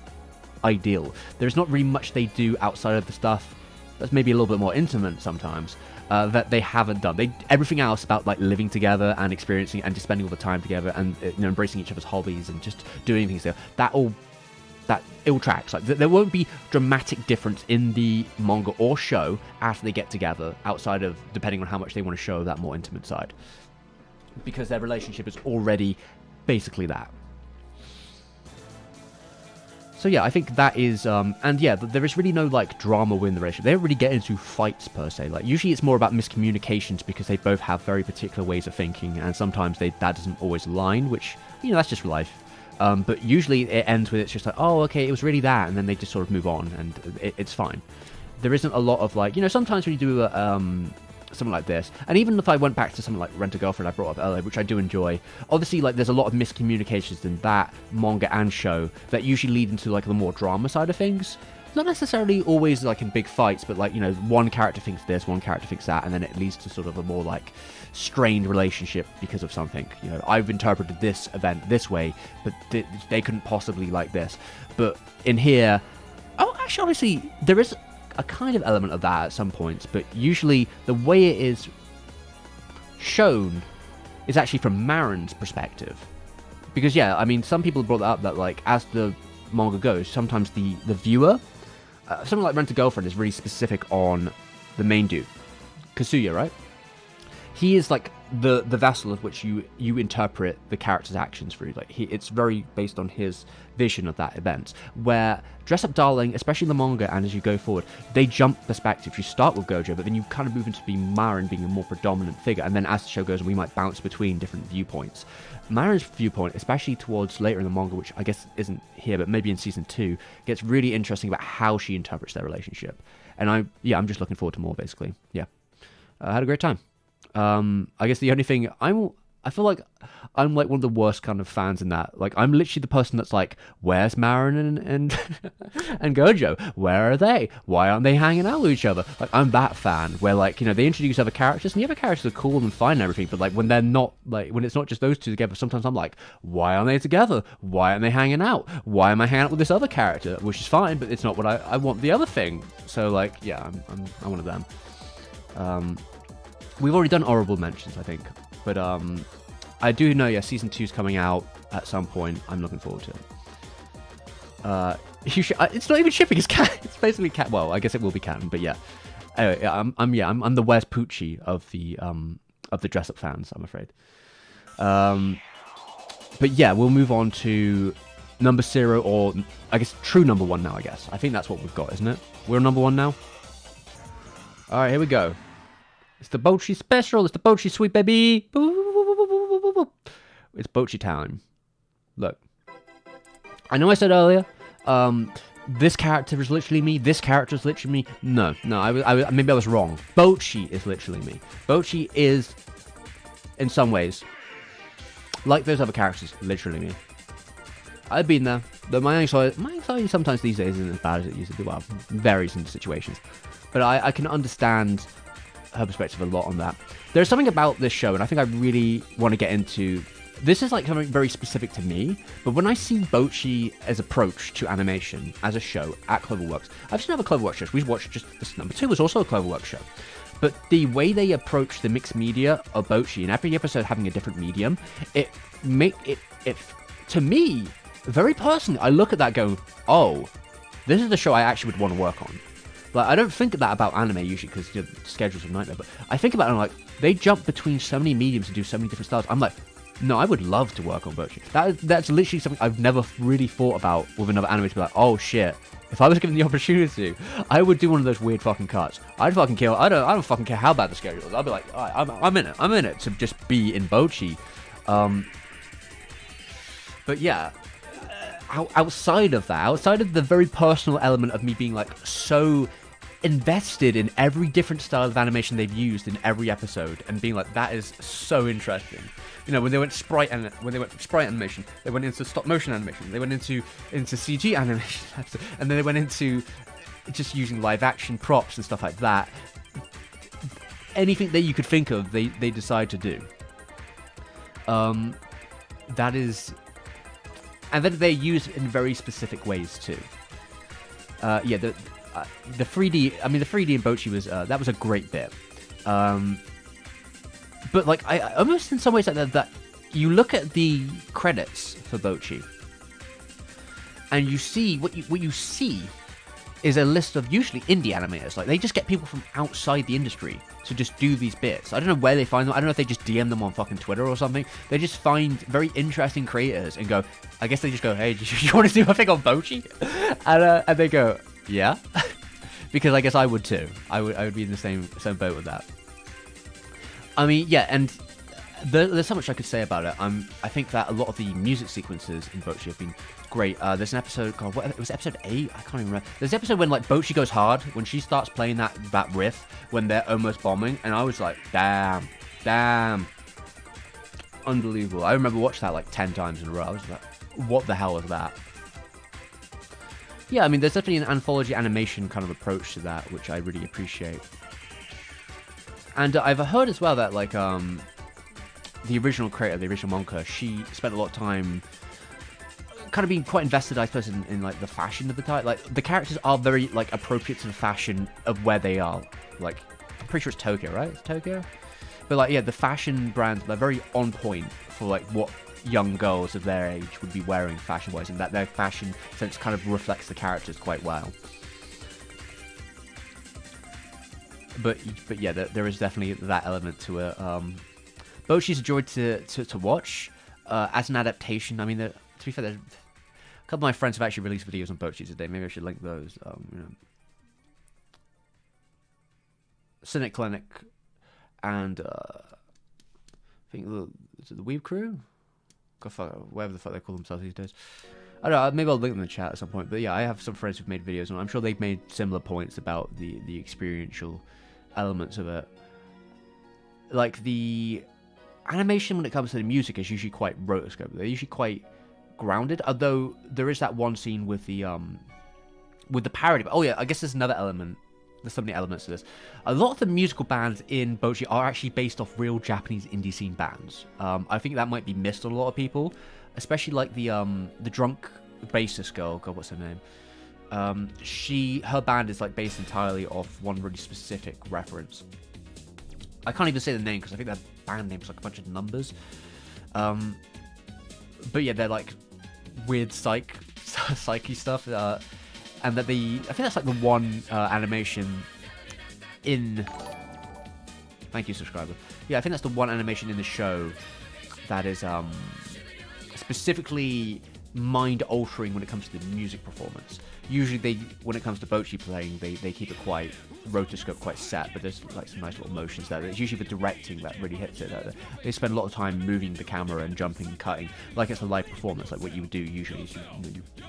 ideal. There's not really much they do outside of the stuff that's maybe a little bit more intimate sometimes that they haven't done. Everything else about like living together and experiencing and just spending all the time together and, you know, embracing each other's hobbies and just doing things together. That it tracks. Like there won't be dramatic difference in the manga or show after they get together, outside of depending on how much they want to show that more intimate side, because their relationship is already basically that. So yeah, I think that is, and yeah, there is really no like drama within the relationship. They don't really get into fights per se. Like usually it's more about miscommunications because they both have very particular ways of thinking, and sometimes that doesn't always align, which, you know, that's just life. But usually it ends with it's just like, oh, okay, it was really that, and then they just sort of move on, and it's fine. There isn't a lot of like, you know, sometimes when you do something like this, and even if I went back to something like Rent a Girlfriend I brought up earlier, which I do enjoy, obviously like there's a lot of miscommunications in that manga and show that usually lead into like the more drama side of things. Not necessarily always like in big fights, but like, you know, one character thinks this, one character thinks that, and then it leads to sort of a more like strained relationship because of something. You know, I've interpreted this event this way, but they couldn't possibly like this. But in here, actually, honestly, there is a kind of element of that at some points, but usually the way it is shown is actually from Marin's perspective. Because yeah, I mean, some people brought that up that like as the manga goes, sometimes the viewer, something like Rent a Girlfriend is really specific on the main dude, Kasuya, right? He is like the vessel of which you interpret the character's actions through. Like it's very based on his vision of that event. Where Dress Up Darling, especially in the manga and as you go forward, they jump perspectives. You start with Gojo, but then you kind of move into Marin being a more predominant figure, and then as the show goes on, we might bounce between different viewpoints. Marin's viewpoint, especially towards later in the manga, which I guess isn't here, but maybe in season 2, gets really interesting about how she interprets their relationship. And I'm just looking forward to more, basically. Yeah. I had a great time. I guess the only thing I feel like I'm like one of the worst kind of fans in that. Like I'm literally the person that's like, where's Marin and Gojo? Where are they? Why aren't they hanging out with each other? Like I'm that fan where like, you know, they introduce other characters and the other characters are cool and fine and everything, but like when they're not like when it's not just those two together, sometimes I'm like, why aren't they together? Why aren't they hanging out? Why am I hanging out with this other character? Which is fine, but it's not what I want the other thing. So like, yeah, I'm one of them. We've already done honorable mentions, I think. But I do know, yeah, season 2's coming out at some point. I'm looking forward to it. You should, it's not even shipping. It's cat. It's basically cat. Well, I guess it will be canon, but yeah. Anyway, I'm the Where's Poochie of the dress up fans, I'm afraid. But yeah, we'll move on to number 0, or I guess true number 1 now. I guess I think that's what we've got, isn't it? We're on number 1 now. All right, here we go. It's the Bocchi special. It's the Bocchi sweet baby. It's Bocchi time. Look, I know I said earlier, this character is literally me. This character is literally me. No, maybe I was wrong. Bocchi is literally me. Bocchi is, in some ways, like those other characters, literally me. I've been there. Though my anxiety sometimes these days isn't as bad as it used to be. Well, varies in situations. But I can understand her perspective a lot on that. There's something about this show, and I think I really want to get into. This is like something very specific to me, but when I see Bocchi's approach to animation as a show at Cloverworks, I've seen other Cloverworks shows. We've watched just this number 2 was also a Cloverworks show. But the way they approach the mixed media of Bocchi, and every episode having a different medium, it to me, very personally, I look at that going, oh, this is the show I actually would want to work on. Like, I don't think of that about anime usually because the schedule's a nightmare, but I think about it and I'm like, they jump between so many mediums and do so many different styles. I'm like, no, I would love to work on Bocchi. That's literally something I've never really thought about with another anime to be like, oh shit, if I was given the opportunity, I would do one of those weird fucking cuts. I'd fucking kill. I don't fucking care how bad the schedule is. I'd be like, all right, I'm in it. I'm in it to just be in Bocchi. But yeah, outside of that, outside of the very personal element of me being like so invested in every different style of animation they've used in every episode, and being like, that is so interesting. You know, when they went sprite animation, they went into stop motion animation, they went into CG animation, and then they went into just using live action props and stuff like that. Anything that you could think of, they decide to do. That is, and then they use in very specific ways too. Yeah, the 3D. I mean, the 3D in Bocchi was that was a great bit. But like, I almost in some ways like that you look at the credits for Bocchi, and you see what you see is a list of usually indie animators. Like, they just get people from outside the industry to just do these bits. I don't know where they find them. I don't know if they just DM them on fucking Twitter or something. They just find very interesting creators and go, I guess they just go, hey, do you want to do a thing on Bocchi? And they go, yeah. Because I guess I would too. I would be in the same boat with that. I mean, yeah, and there's so much I could say about it. I think that a lot of the music sequences in Bocchi have been great. There's an episode called, what, it was episode 8? I can't even remember. There's an episode when like Bocchi goes hard, when she starts playing that riff when they're almost bombing, and I was like, damn. Unbelievable. I remember watching that like 10 times in a row. I was like, what the hell was that? Yeah, I mean, there's definitely an anthology animation kind of approach to that, which I really appreciate. And I've heard as well that, like, the original creator, the original manga, she spent a lot of time kind of being quite invested, I suppose, in like, the fashion of the title. Like, the characters are very, like, appropriate to the fashion of where they are. Like, I'm pretty sure it's Tokyo, right? It's Tokyo? But, like, yeah, the fashion brands, they're very on point for, like, what young girls of their age would be wearing fashion-wise, and that their fashion sense kind of reflects the characters quite well. But yeah, there is definitely that element to it. Bocchi's a joy to watch as an adaptation. I mean, to be fair, a couple of my friends have actually released videos on Bocchi today. Maybe I should link those. You know, Cynic Clinic and I think is it the Weeb Crew? Whatever the fuck they call themselves these days. I don't know, maybe I'll link them in the chat at some point. But yeah, I have some friends who've made videos, and I'm sure they've made similar points about the experiential elements of it. Like, the animation when it comes to the music is usually quite rotoscope. They're usually quite grounded, although there is that one scene with the parody. But, oh yeah, I guess there's another element. There's so many elements to this. A lot of the musical bands in Bocchi are actually based off real Japanese indie scene bands. I think that might be missed on a lot of people, especially like the drunk bassist girl. God, what's her name? Her band is like based entirely off one really specific reference. I can't even say the name because I think their band name is like a bunch of numbers. But yeah, they're like weird psych psyche stuff, and that I think that's like the one animation in. Thank you, subscriber. Yeah, I think that's the one animation in the show that is specifically mind-altering when it comes to the music performance. Usually, when it comes to Bocchi playing, they keep it quite rotoscope, quite set, but there's like some nice little motions there. It's usually the directing that really hits it. They spend a lot of time moving the camera and jumping and cutting, like it's a live performance, like what you would do usually. Is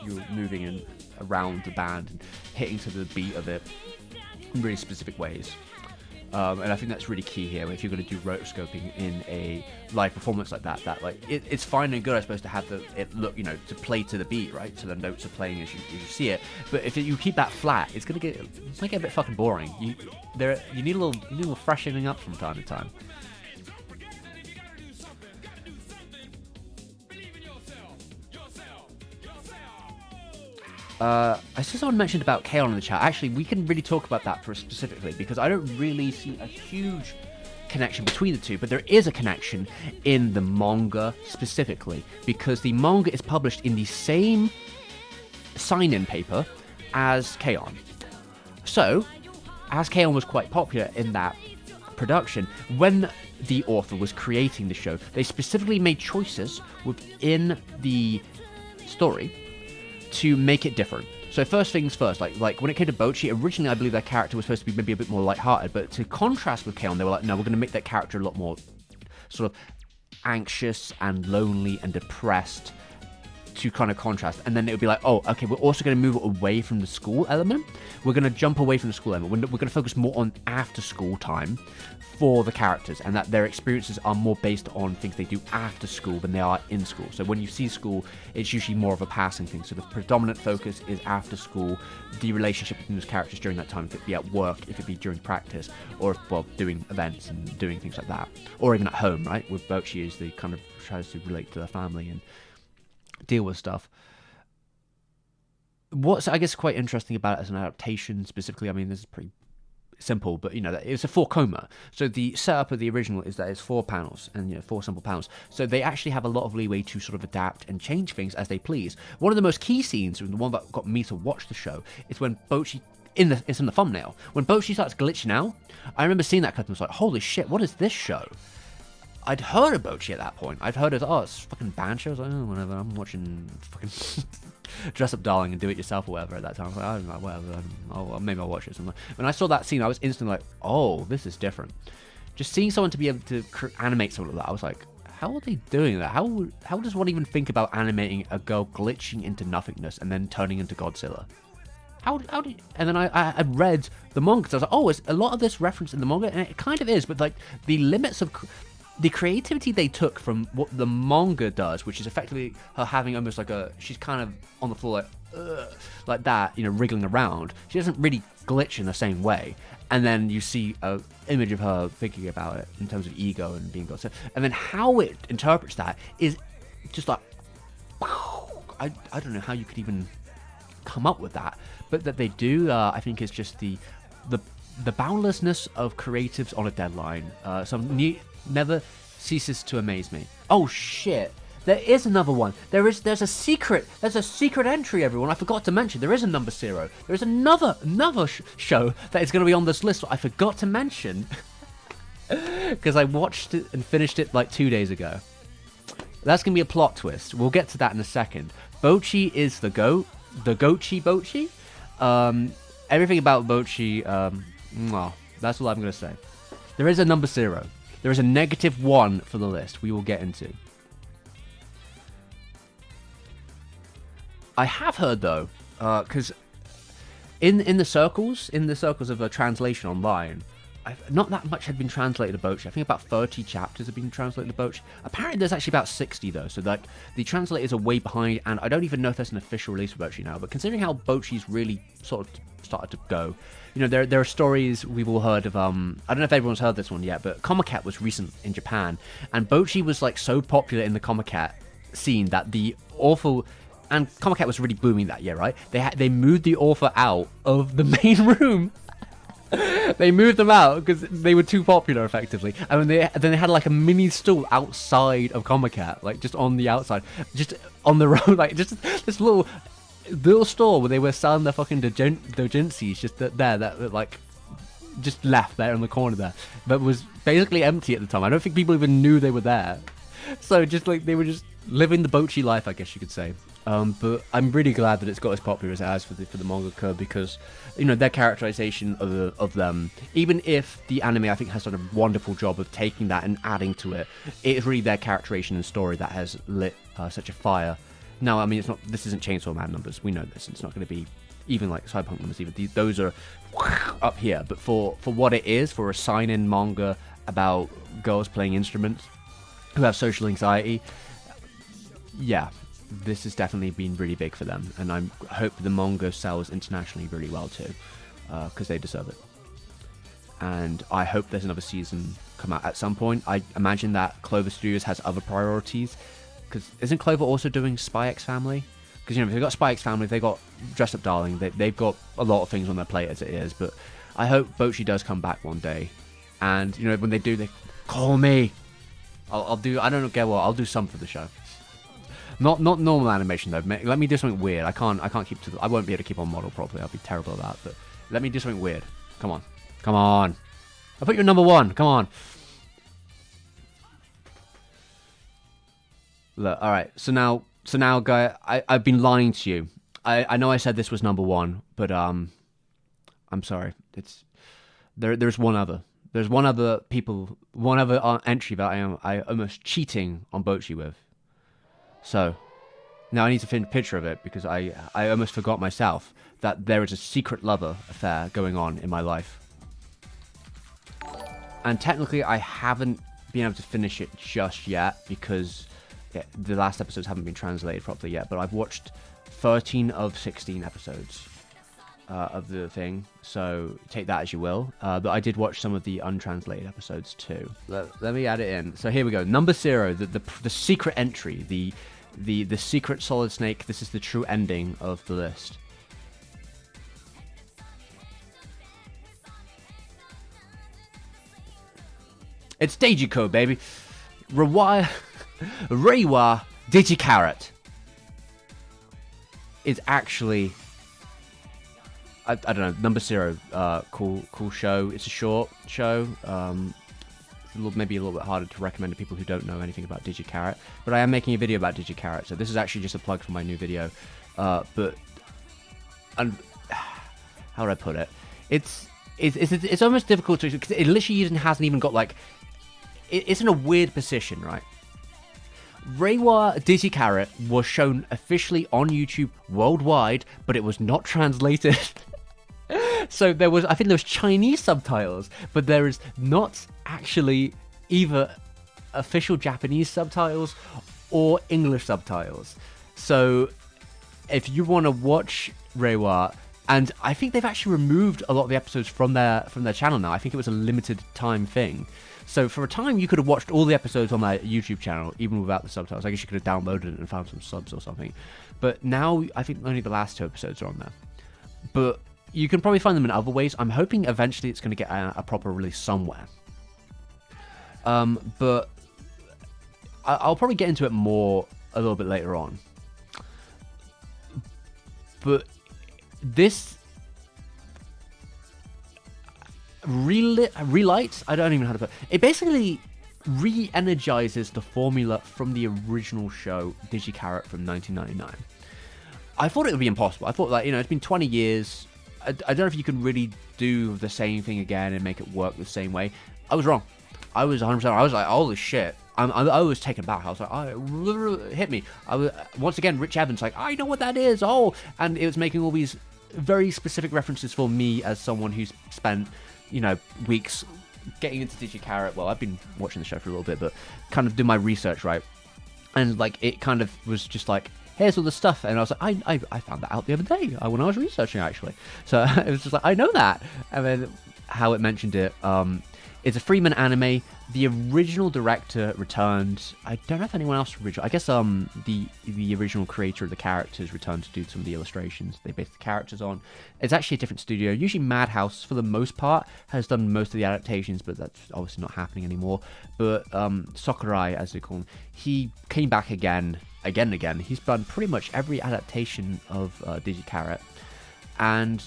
you're moving around the band and hitting to the beat of it in really specific ways. And I think that's really key here. If you're going to do rotoscoping in a live performance like that like it's fine and good, I suppose, to have it look, to play to the beat, right? So the notes are playing as you see it. But if you keep that flat, it might get a bit fucking boring. You need a little freshening up from time to time. I see someone mentioned about K-On! In the chat. Actually, we can really talk about that specifically, because I don't really see a huge connection between the two, but there is a connection in the manga specifically, because the manga is published in the same sign-in paper as K-On! So, as K-On! Was quite popular in that production, when the author was creating the show, they specifically made choices within the story to make it different. So first things first, like when it came to Bocchi, originally I believe that character was supposed to be maybe a bit more lighthearted, but to contrast with K-On!, they were like, no, we're going to make that character a lot more sort of anxious and lonely and depressed, to kind of contrast. And then it would be like, oh, okay, we're also going to move away from the school element. We're going to jump away from the school element. We're going to focus more on after school time for the characters, and that their experiences are more based on things they do after school than they are in school. So when you see school, it's usually more of a passing thing. So the predominant focus is after school, the relationship between those characters during that time, if it be at work, if it be during practice, or doing events and doing things like that, or even at home, right? With Bocchi, is the kind of tries to relate to their family and deal with stuff. What's, I guess, quite interesting about it as an adaptation specifically, I mean, this is pretty simple, but it's a 4-koma. So the setup of the original is that it's 4 panels and 4 simple panels. So they actually have a lot of leeway to sort of adapt and change things as they please. One of the most key scenes, and the one that got me to watch the show, is when Bocchi, it's in the thumbnail, when Bocchi starts glitching out. I remember seeing that clip and I was like, holy shit, what is this show? I'd heard of Bocchi at that point. I'd heard of, it's fucking band shows. Like, oh, whatever. I'm watching fucking Dress Up Darling and Do It Yourself or whatever at that time. I was like, I don't know, whatever. Maybe I'll watch it. When I saw that scene, I was instantly like, oh, this is different. Just seeing someone to be able to animate something like that, I was like, how are they doing that? How does one even think about animating a girl glitching into nothingness and then turning into Godzilla? How do you... And then I read the manga, so I was like, oh, it's a lot of this reference in the manga, and it kind of is, but like the limits of the creativity they took from what the manga does, which is effectively her having almost like she's kind of on the floor like that, wriggling around. She doesn't really glitch in the same way. And then you see an image of her thinking about it in terms of ego and being God. And then how it interprets that is just like, I don't know how you could even come up with that. But that they do, I think, is just the boundlessness of creatives on a deadline. Never ceases to amaze me. Oh shit! There is another one. There's a secret entry, everyone. I forgot to mention. There is a number 0. There is another show that is going to be on this list. I forgot to mention because I watched it and finished it like 2 days ago. That's going to be a plot twist. We'll get to that in a second. Bocchi is the goat. The Gochi Bocchi. Everything about Bocchi. Well, that's all I'm going to say. There is a number 0. There is a -1 for the list we will get into. I have heard, though, because in the circles of a translation online, not that much had been translated to Bocchi. I think about 30 chapters have been translated to Bocchi. Apparently there's actually about 60, though, so like the translators are way behind, and I don't even know if there's an official release for Bocchi now, but considering how Bocchi's really sort of started to go, there are stories we've all heard of. I don't know if everyone's heard this one yet, but Comicat was recent in Japan, and Bocchi was like so popular in the Comicat scene that the author, and Comicat was really booming that year, right? They moved the author out of the main room. They moved them out because they were too popular, effectively. And then they had like a mini stool outside of Comicat, like just on the outside, just on the road, like just this little the little store where they were selling their fucking dojinsis just that like just left there in the corner there, but was basically empty at the time. I don't think people even knew they were there. So just like they were just living the Bocchi life, I guess you could say. But I'm really glad that it's got as popular as it has for the mangaka, because you know their characterization of them, even if the anime I think has done a wonderful job of taking that and adding to it, it's really their characterization and story that has lit such a fire. Now, I mean, this isn't Chainsaw Man numbers. We know this. It's not going to be even like Cyberpunk numbers. Even those are up here. But for what it is, for a seinen manga about girls playing instruments who have social anxiety, yeah, this has definitely been really big for them, and I hope the manga sells internationally really well too, because they deserve it. And I hope there's another season come out at some point. I imagine that Clover Studios has other priorities, because isn't Clover also doing Spy X Family? Because you know, if they've got Spy X Family, they've got Dress Up Darling, they've got a lot of things on their plate as it is. But I hope Bocchi does come back one day, and you know, when they do, they call me. I'll do. I don't get what. I'll do some for the show. Not normal animation though. Let me do something weird. I can't keep to. I won't be able to keep on model properly. I'll be terrible at that. But let me do something weird. Come on. I put you number one. Come on. Look. All right. So now, guy. I've been lying to you. I know I said this was number one, but I'm sorry. It's there's one other. There's one other entry that I almost cheating on Bocchi with. So, now I need to find a picture of it, because I almost forgot myself that there is a secret lover affair going on in my life. And technically I haven't been able to finish it just yet, because the last episodes haven't been translated properly yet, but I've watched 13 of 16 episodes of the thing, so take that as you will. But I did watch some of the untranslated episodes too. Let me add it in. So here we go. Number 0, the secret entry, the secret Solid Snake. This is the true ending of the list. It's Digi, baby. reiwa Digi charat is actually, I don't know, number 0. Cool show. It's a short show. Maybe a little bit harder to recommend to people who don't know anything about Digi charat. But I am making a video about Digi charat, so this is actually just a plug for my new video. But how do I put it? It's almost difficult to, because it literally hasn't even got like. It's in a weird position, right? reiwa Digi charat was shown officially on YouTube worldwide, but it was not translated. So I think there was Chinese subtitles, but there is not actually either official Japanese subtitles or English subtitles. So if you want to watch reiwa, and I think they've actually removed a lot of the episodes from their channel now. I think it was a limited time thing. So for a time, you could have watched all the episodes on their YouTube channel, even without the subtitles. I guess you could have downloaded it and found some subs or something. But now, I think only the last 2 episodes are on there. But you can probably find them in other ways. I'm hoping eventually it's going to get a proper release somewhere. But I'll probably get into it more a little bit later on. But this relights, I don't even know how to put it. It basically re-energizes the formula from the original show Digi charat from 1999. I thought it would be impossible. I thought, like, you know, it's been 20 years. I don't know if you can really do the same thing again and make it work the same way. I was wrong. I was 100%. I was like, holy shit. I was taken back. I was like, hit me. Once again, Rich Evans, like, I know what that is. Oh, and it was making all these very specific references for me as someone who's spent, you know, weeks getting into Digi charat. Well, I've been watching the show for a little bit, but kind of do my research, right? And like, it kind of was just like, here's all the stuff, and I was like, I found that out the other day when I was researching, actually. So it was just like, I know that. And then how it mentioned it, It's a 3-minute anime. The original director returned. I don't know if anyone else original. I guess the original creator of the characters returned to do some of the illustrations they based the characters on. It's actually a different studio. Usually Madhouse, for the most part, has done most of the adaptations, but that's obviously not happening anymore. But Sakurai, as they call him, he came back again. He's done pretty much every adaptation of Digi Charat, and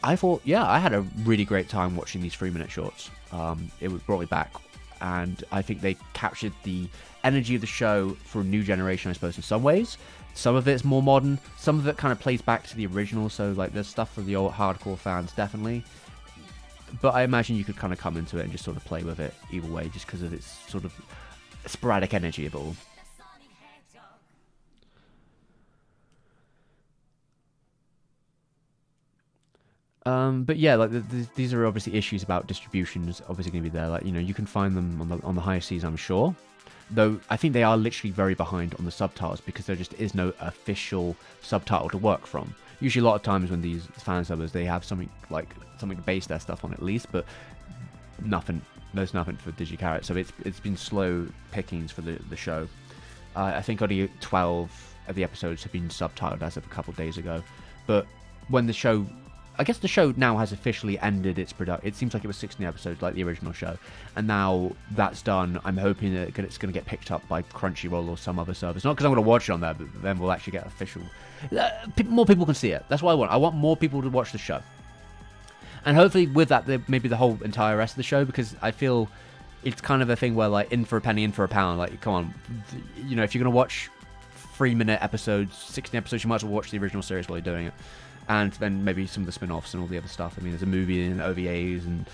I thought, yeah, I had a really great time watching these 3-minute shorts. It brought me back, and I think they captured the energy of the show for a new generation, I suppose, in some ways. Some of it's more modern, some of it kind of plays back to the original, so like there's stuff for the old hardcore fans, definitely. But I imagine you could kind of come into it and just sort of play with it either way, just because of its sort of sporadic energy of it all. But yeah, like these are obviously issues about distributions. Obviously going to be there. Like, you know, you can find them on the higher seas, I'm sure. Though I think they are literally very behind on the subtitles because there just is no official subtitle to work from. Usually, a lot of times when these fan subbers, they have something to base their stuff on at least, but nothing. There's nothing for Digi Charat, so it's been slow pickings for the show. I think only 12 of the episodes have been subtitled as of a couple of days ago. But when the show, I guess the show now has officially ended its production. It seems like it was 16 episodes like the original show, and now that's done. I'm hoping that it's going to get picked up by Crunchyroll or some other service. Not because I'm going to watch it on there, but then we'll actually get official. More people can see it. That's what I want. I want more people to watch the show, and hopefully with that, maybe the whole entire rest of the show, because I feel it's kind of a thing where like in for a penny, in for a pound. Like, come on, you know, if you're going to watch 3-minute episodes, 16 episodes, you might as well watch the original series while you're doing it. And then maybe some of the spin-offs and all the other stuff. I mean, there's a movie and OVAs and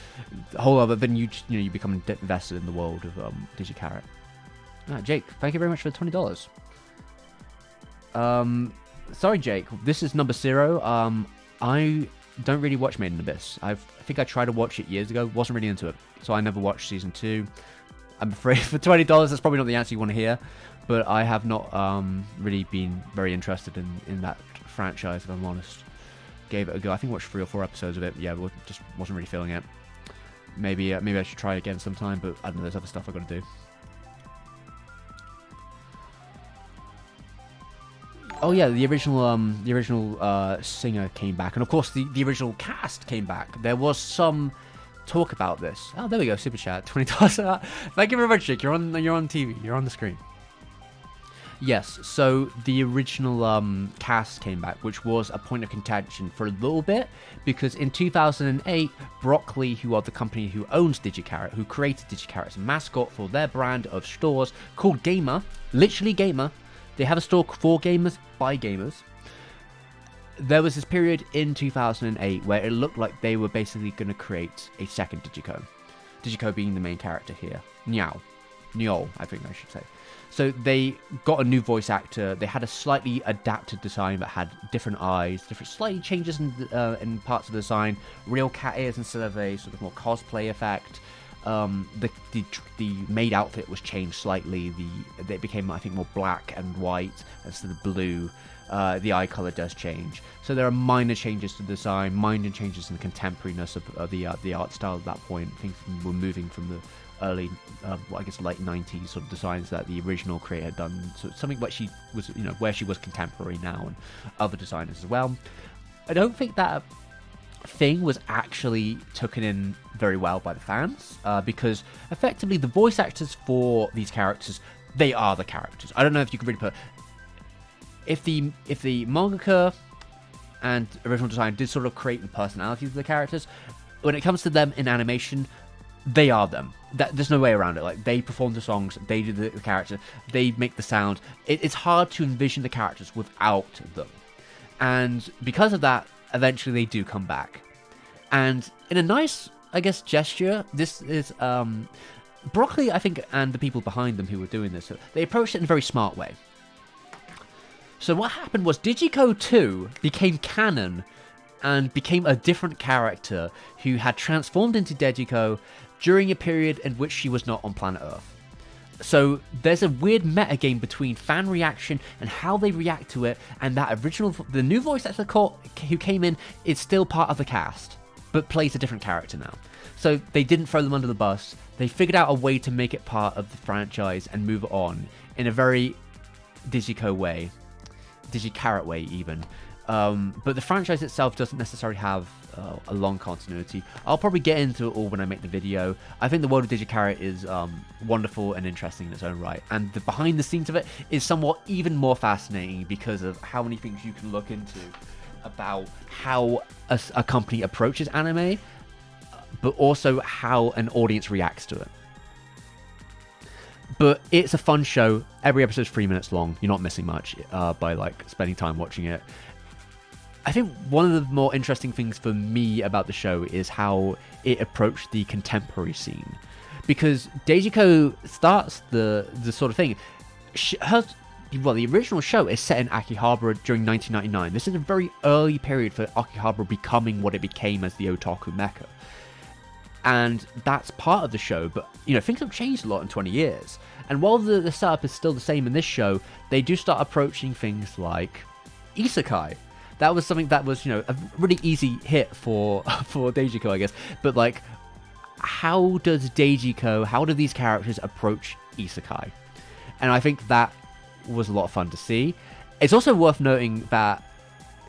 a whole other. Then you become invested in the world of Digi Charat. Jake, thank you very much for the $20. Sorry, Jake. This is number 0. I don't really watch Made in Abyss. I think I tried to watch it years ago. Wasn't really into it, so I never watched season 2. I'm afraid for $20, that's probably not the answer you want to hear. But I have not really been very interested in that franchise, if I'm honest. Gave it a go. I think I watched 3 or 4 episodes of it. Yeah, just wasn't really feeling it. Maybe I should try it again sometime, but I don't know. There's other stuff I got to do. Oh yeah, the original singer came back, and of course the original cast came back. There was some talk about this. Oh, there we go. Super chat, $20. Thank you very much, Jake. You're on TV. You're on the screen. Yes, so the original cast came back, which was a point of contention for a little bit, because in 2008, Broccoli, who are the company who owns Digi Charat, who created Digi Charat's mascot for their brand of stores called Gamer, literally Gamer, they have a store for gamers, by gamers. There was this period in 2008 where it looked like they were basically going to create a second Digico. Digico being the main character here. Niao, I think I should say. So they got a new voice actor. They had a slightly adapted design that had different eyes, different slight changes in parts of the design. Real cat ears instead of a sort of more cosplay effect. The maid outfit was changed slightly. It became, I think, more black and white instead of blue. The eye color does change. So there are minor changes to the design, minor changes in the contemporariness of the art style at that point. Things were moving from the early, I guess, late 90s sort of designs that the original creator had done. So something where she was, where she was contemporary now, and other designers as well. I don't think that thing was actually taken in very well by the fans, because effectively the voice actors for these characters, they are the characters. I don't know if you can really put. If the mangaka and original design did sort of create the personalities of the characters, when it comes to them in animation, they are them. There's no way around it. Like, they perform the songs, they do the character, they make the sound. It's hard to envision the characters without them. And because of that, eventually they do come back. And in a nice, I guess, gesture, this is Broccoli, I think, and the people behind them who were doing this, they approached it in a very smart way. So what happened was Digico 2 became canon and became a different character who had transformed into Digico during a period in which she was not on planet Earth. So there's a weird metagame between fan reaction and how they react to it, and that the new voice actor who came in is still part of the cast. but plays a different character now. So they didn't throw them under the bus. They figured out a way to make it part of the franchise and move it on in a very Digico way, Digi-Charat way even. But the franchise itself doesn't necessarily have a long continuity. I'll probably get into it all when I make the video. I think the world of Digi-Charat is wonderful and interesting in its own right, and the behind the scenes of it is somewhat even more fascinating because of how many things you can look into about how a company approaches anime, but also how an audience reacts to it. But it's a fun show. Every episode's 3 minutes long. You're not missing much by like spending time watching it. I think one of the more interesting things for me about the show is how it approached the contemporary scene, because Dejiko starts the sort of thing. The original show is set in Akihabara during 1999. This is a very early period for Akihabara becoming what it became as the otaku mecca. And that's part of the show, but, you know, things have changed a lot in 20 years. And while the setup is still the same in this show, they do start approaching things like isekai. That was something that was, you know, a really easy hit for Dejiko, I guess. But, like, how do these characters approach isekai? And I think that was a lot of fun to see. It's also worth noting that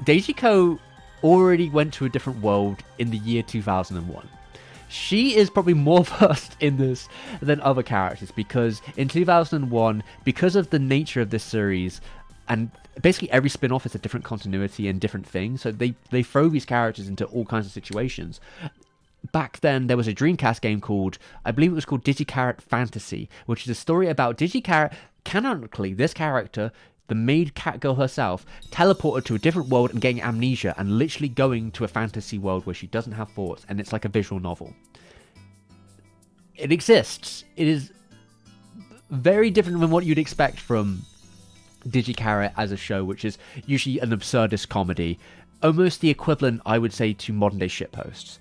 Dejiko already went to a different world in the year 2001. She is probably more versed in this than other characters, because in 2001, because of the nature of this series, and basically every spin-off is a different continuity and different thing, so they throw these characters into all kinds of situations. Back then, there was a Dreamcast game called, I believe it was called Digi-Charat Fantasy, which is a story about Digi-Charat. Canonically, this character, the maid cat girl herself, teleported to a different world and getting amnesia and literally going to a fantasy world where she doesn't have thoughts, and it's like a visual novel. It exists. It is very different than what you'd expect from Digi-Charat as a show, which is usually an absurdist comedy, almost the equivalent, I would say, to modern day shitposts.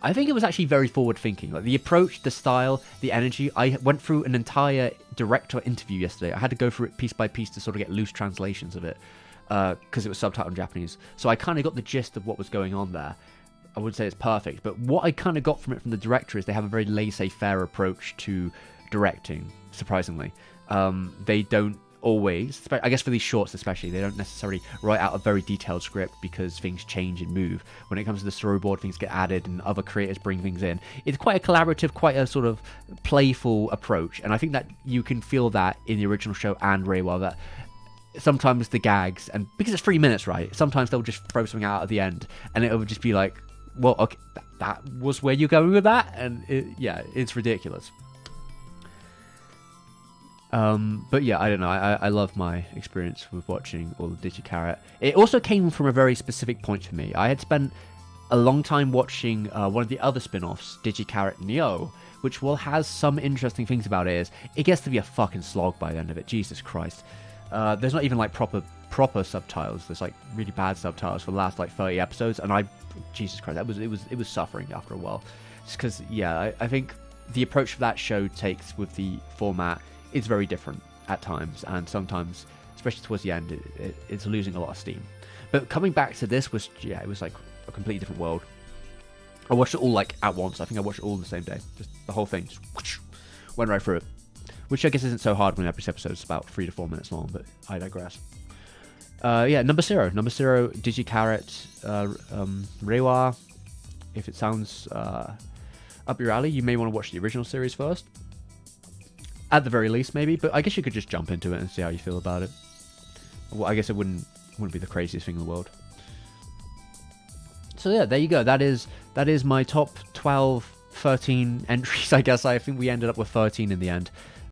I think it was actually very forward-thinking. Like the approach, the style, the energy. I went through an entire director interview yesterday. I had to go through it piece by piece to sort of get loose translations of it, because it was subtitled in Japanese. So I kind of got the gist of what was going on there. I wouldn't say it's perfect, but what I kind of got from it from the director is they have a very laissez-faire approach to directing, surprisingly. They don't always, I guess for these shorts especially, they don't necessarily write out a very detailed script because things change and move. When it comes to the storyboard, things get added and other creators bring things in. It's quite a collaborative, quite a sort of playful approach, and I think that you can feel that in the original show and reiwa, that sometimes the gags, and because it's 3 minutes, right, sometimes they'll just throw something out at the end and it'll just be like, well, okay, that was where you're going with that, and it's ridiculous. But yeah, I don't know. I love my experience with watching all of Digi-Charat. It also came from a very specific point for me. I had spent a long time watching one of the other spin-offs, Digi-Charat Neo, which has some interesting things about it. It gets to be a fucking slog by the end of it. Jesus Christ. There's not even like proper subtitles. There's like really bad subtitles for the last like 30 episodes, and Jesus Christ, it was suffering after a while. Just because, yeah, I think the approach that show takes with the format is very different at times, and sometimes, especially towards the end, it's losing a lot of steam. But coming back to this it was like a completely different world. I watched it all like at once. I think I watched it all the same day. Just the whole thing, just went right through it. Which I guess isn't so hard when every episode is about 3 to 4 minutes long, but I digress. Number zero, Digi-Charat, reiwa. If it sounds up your alley, you may want to watch the original series first. At the very least, maybe, but I guess you could just jump into it and see how you feel about it. Well, I guess it wouldn't be the craziest thing in the world. So yeah, there you go. That is my top 12, 13 entries, I guess. I think we ended up with 13 in the end.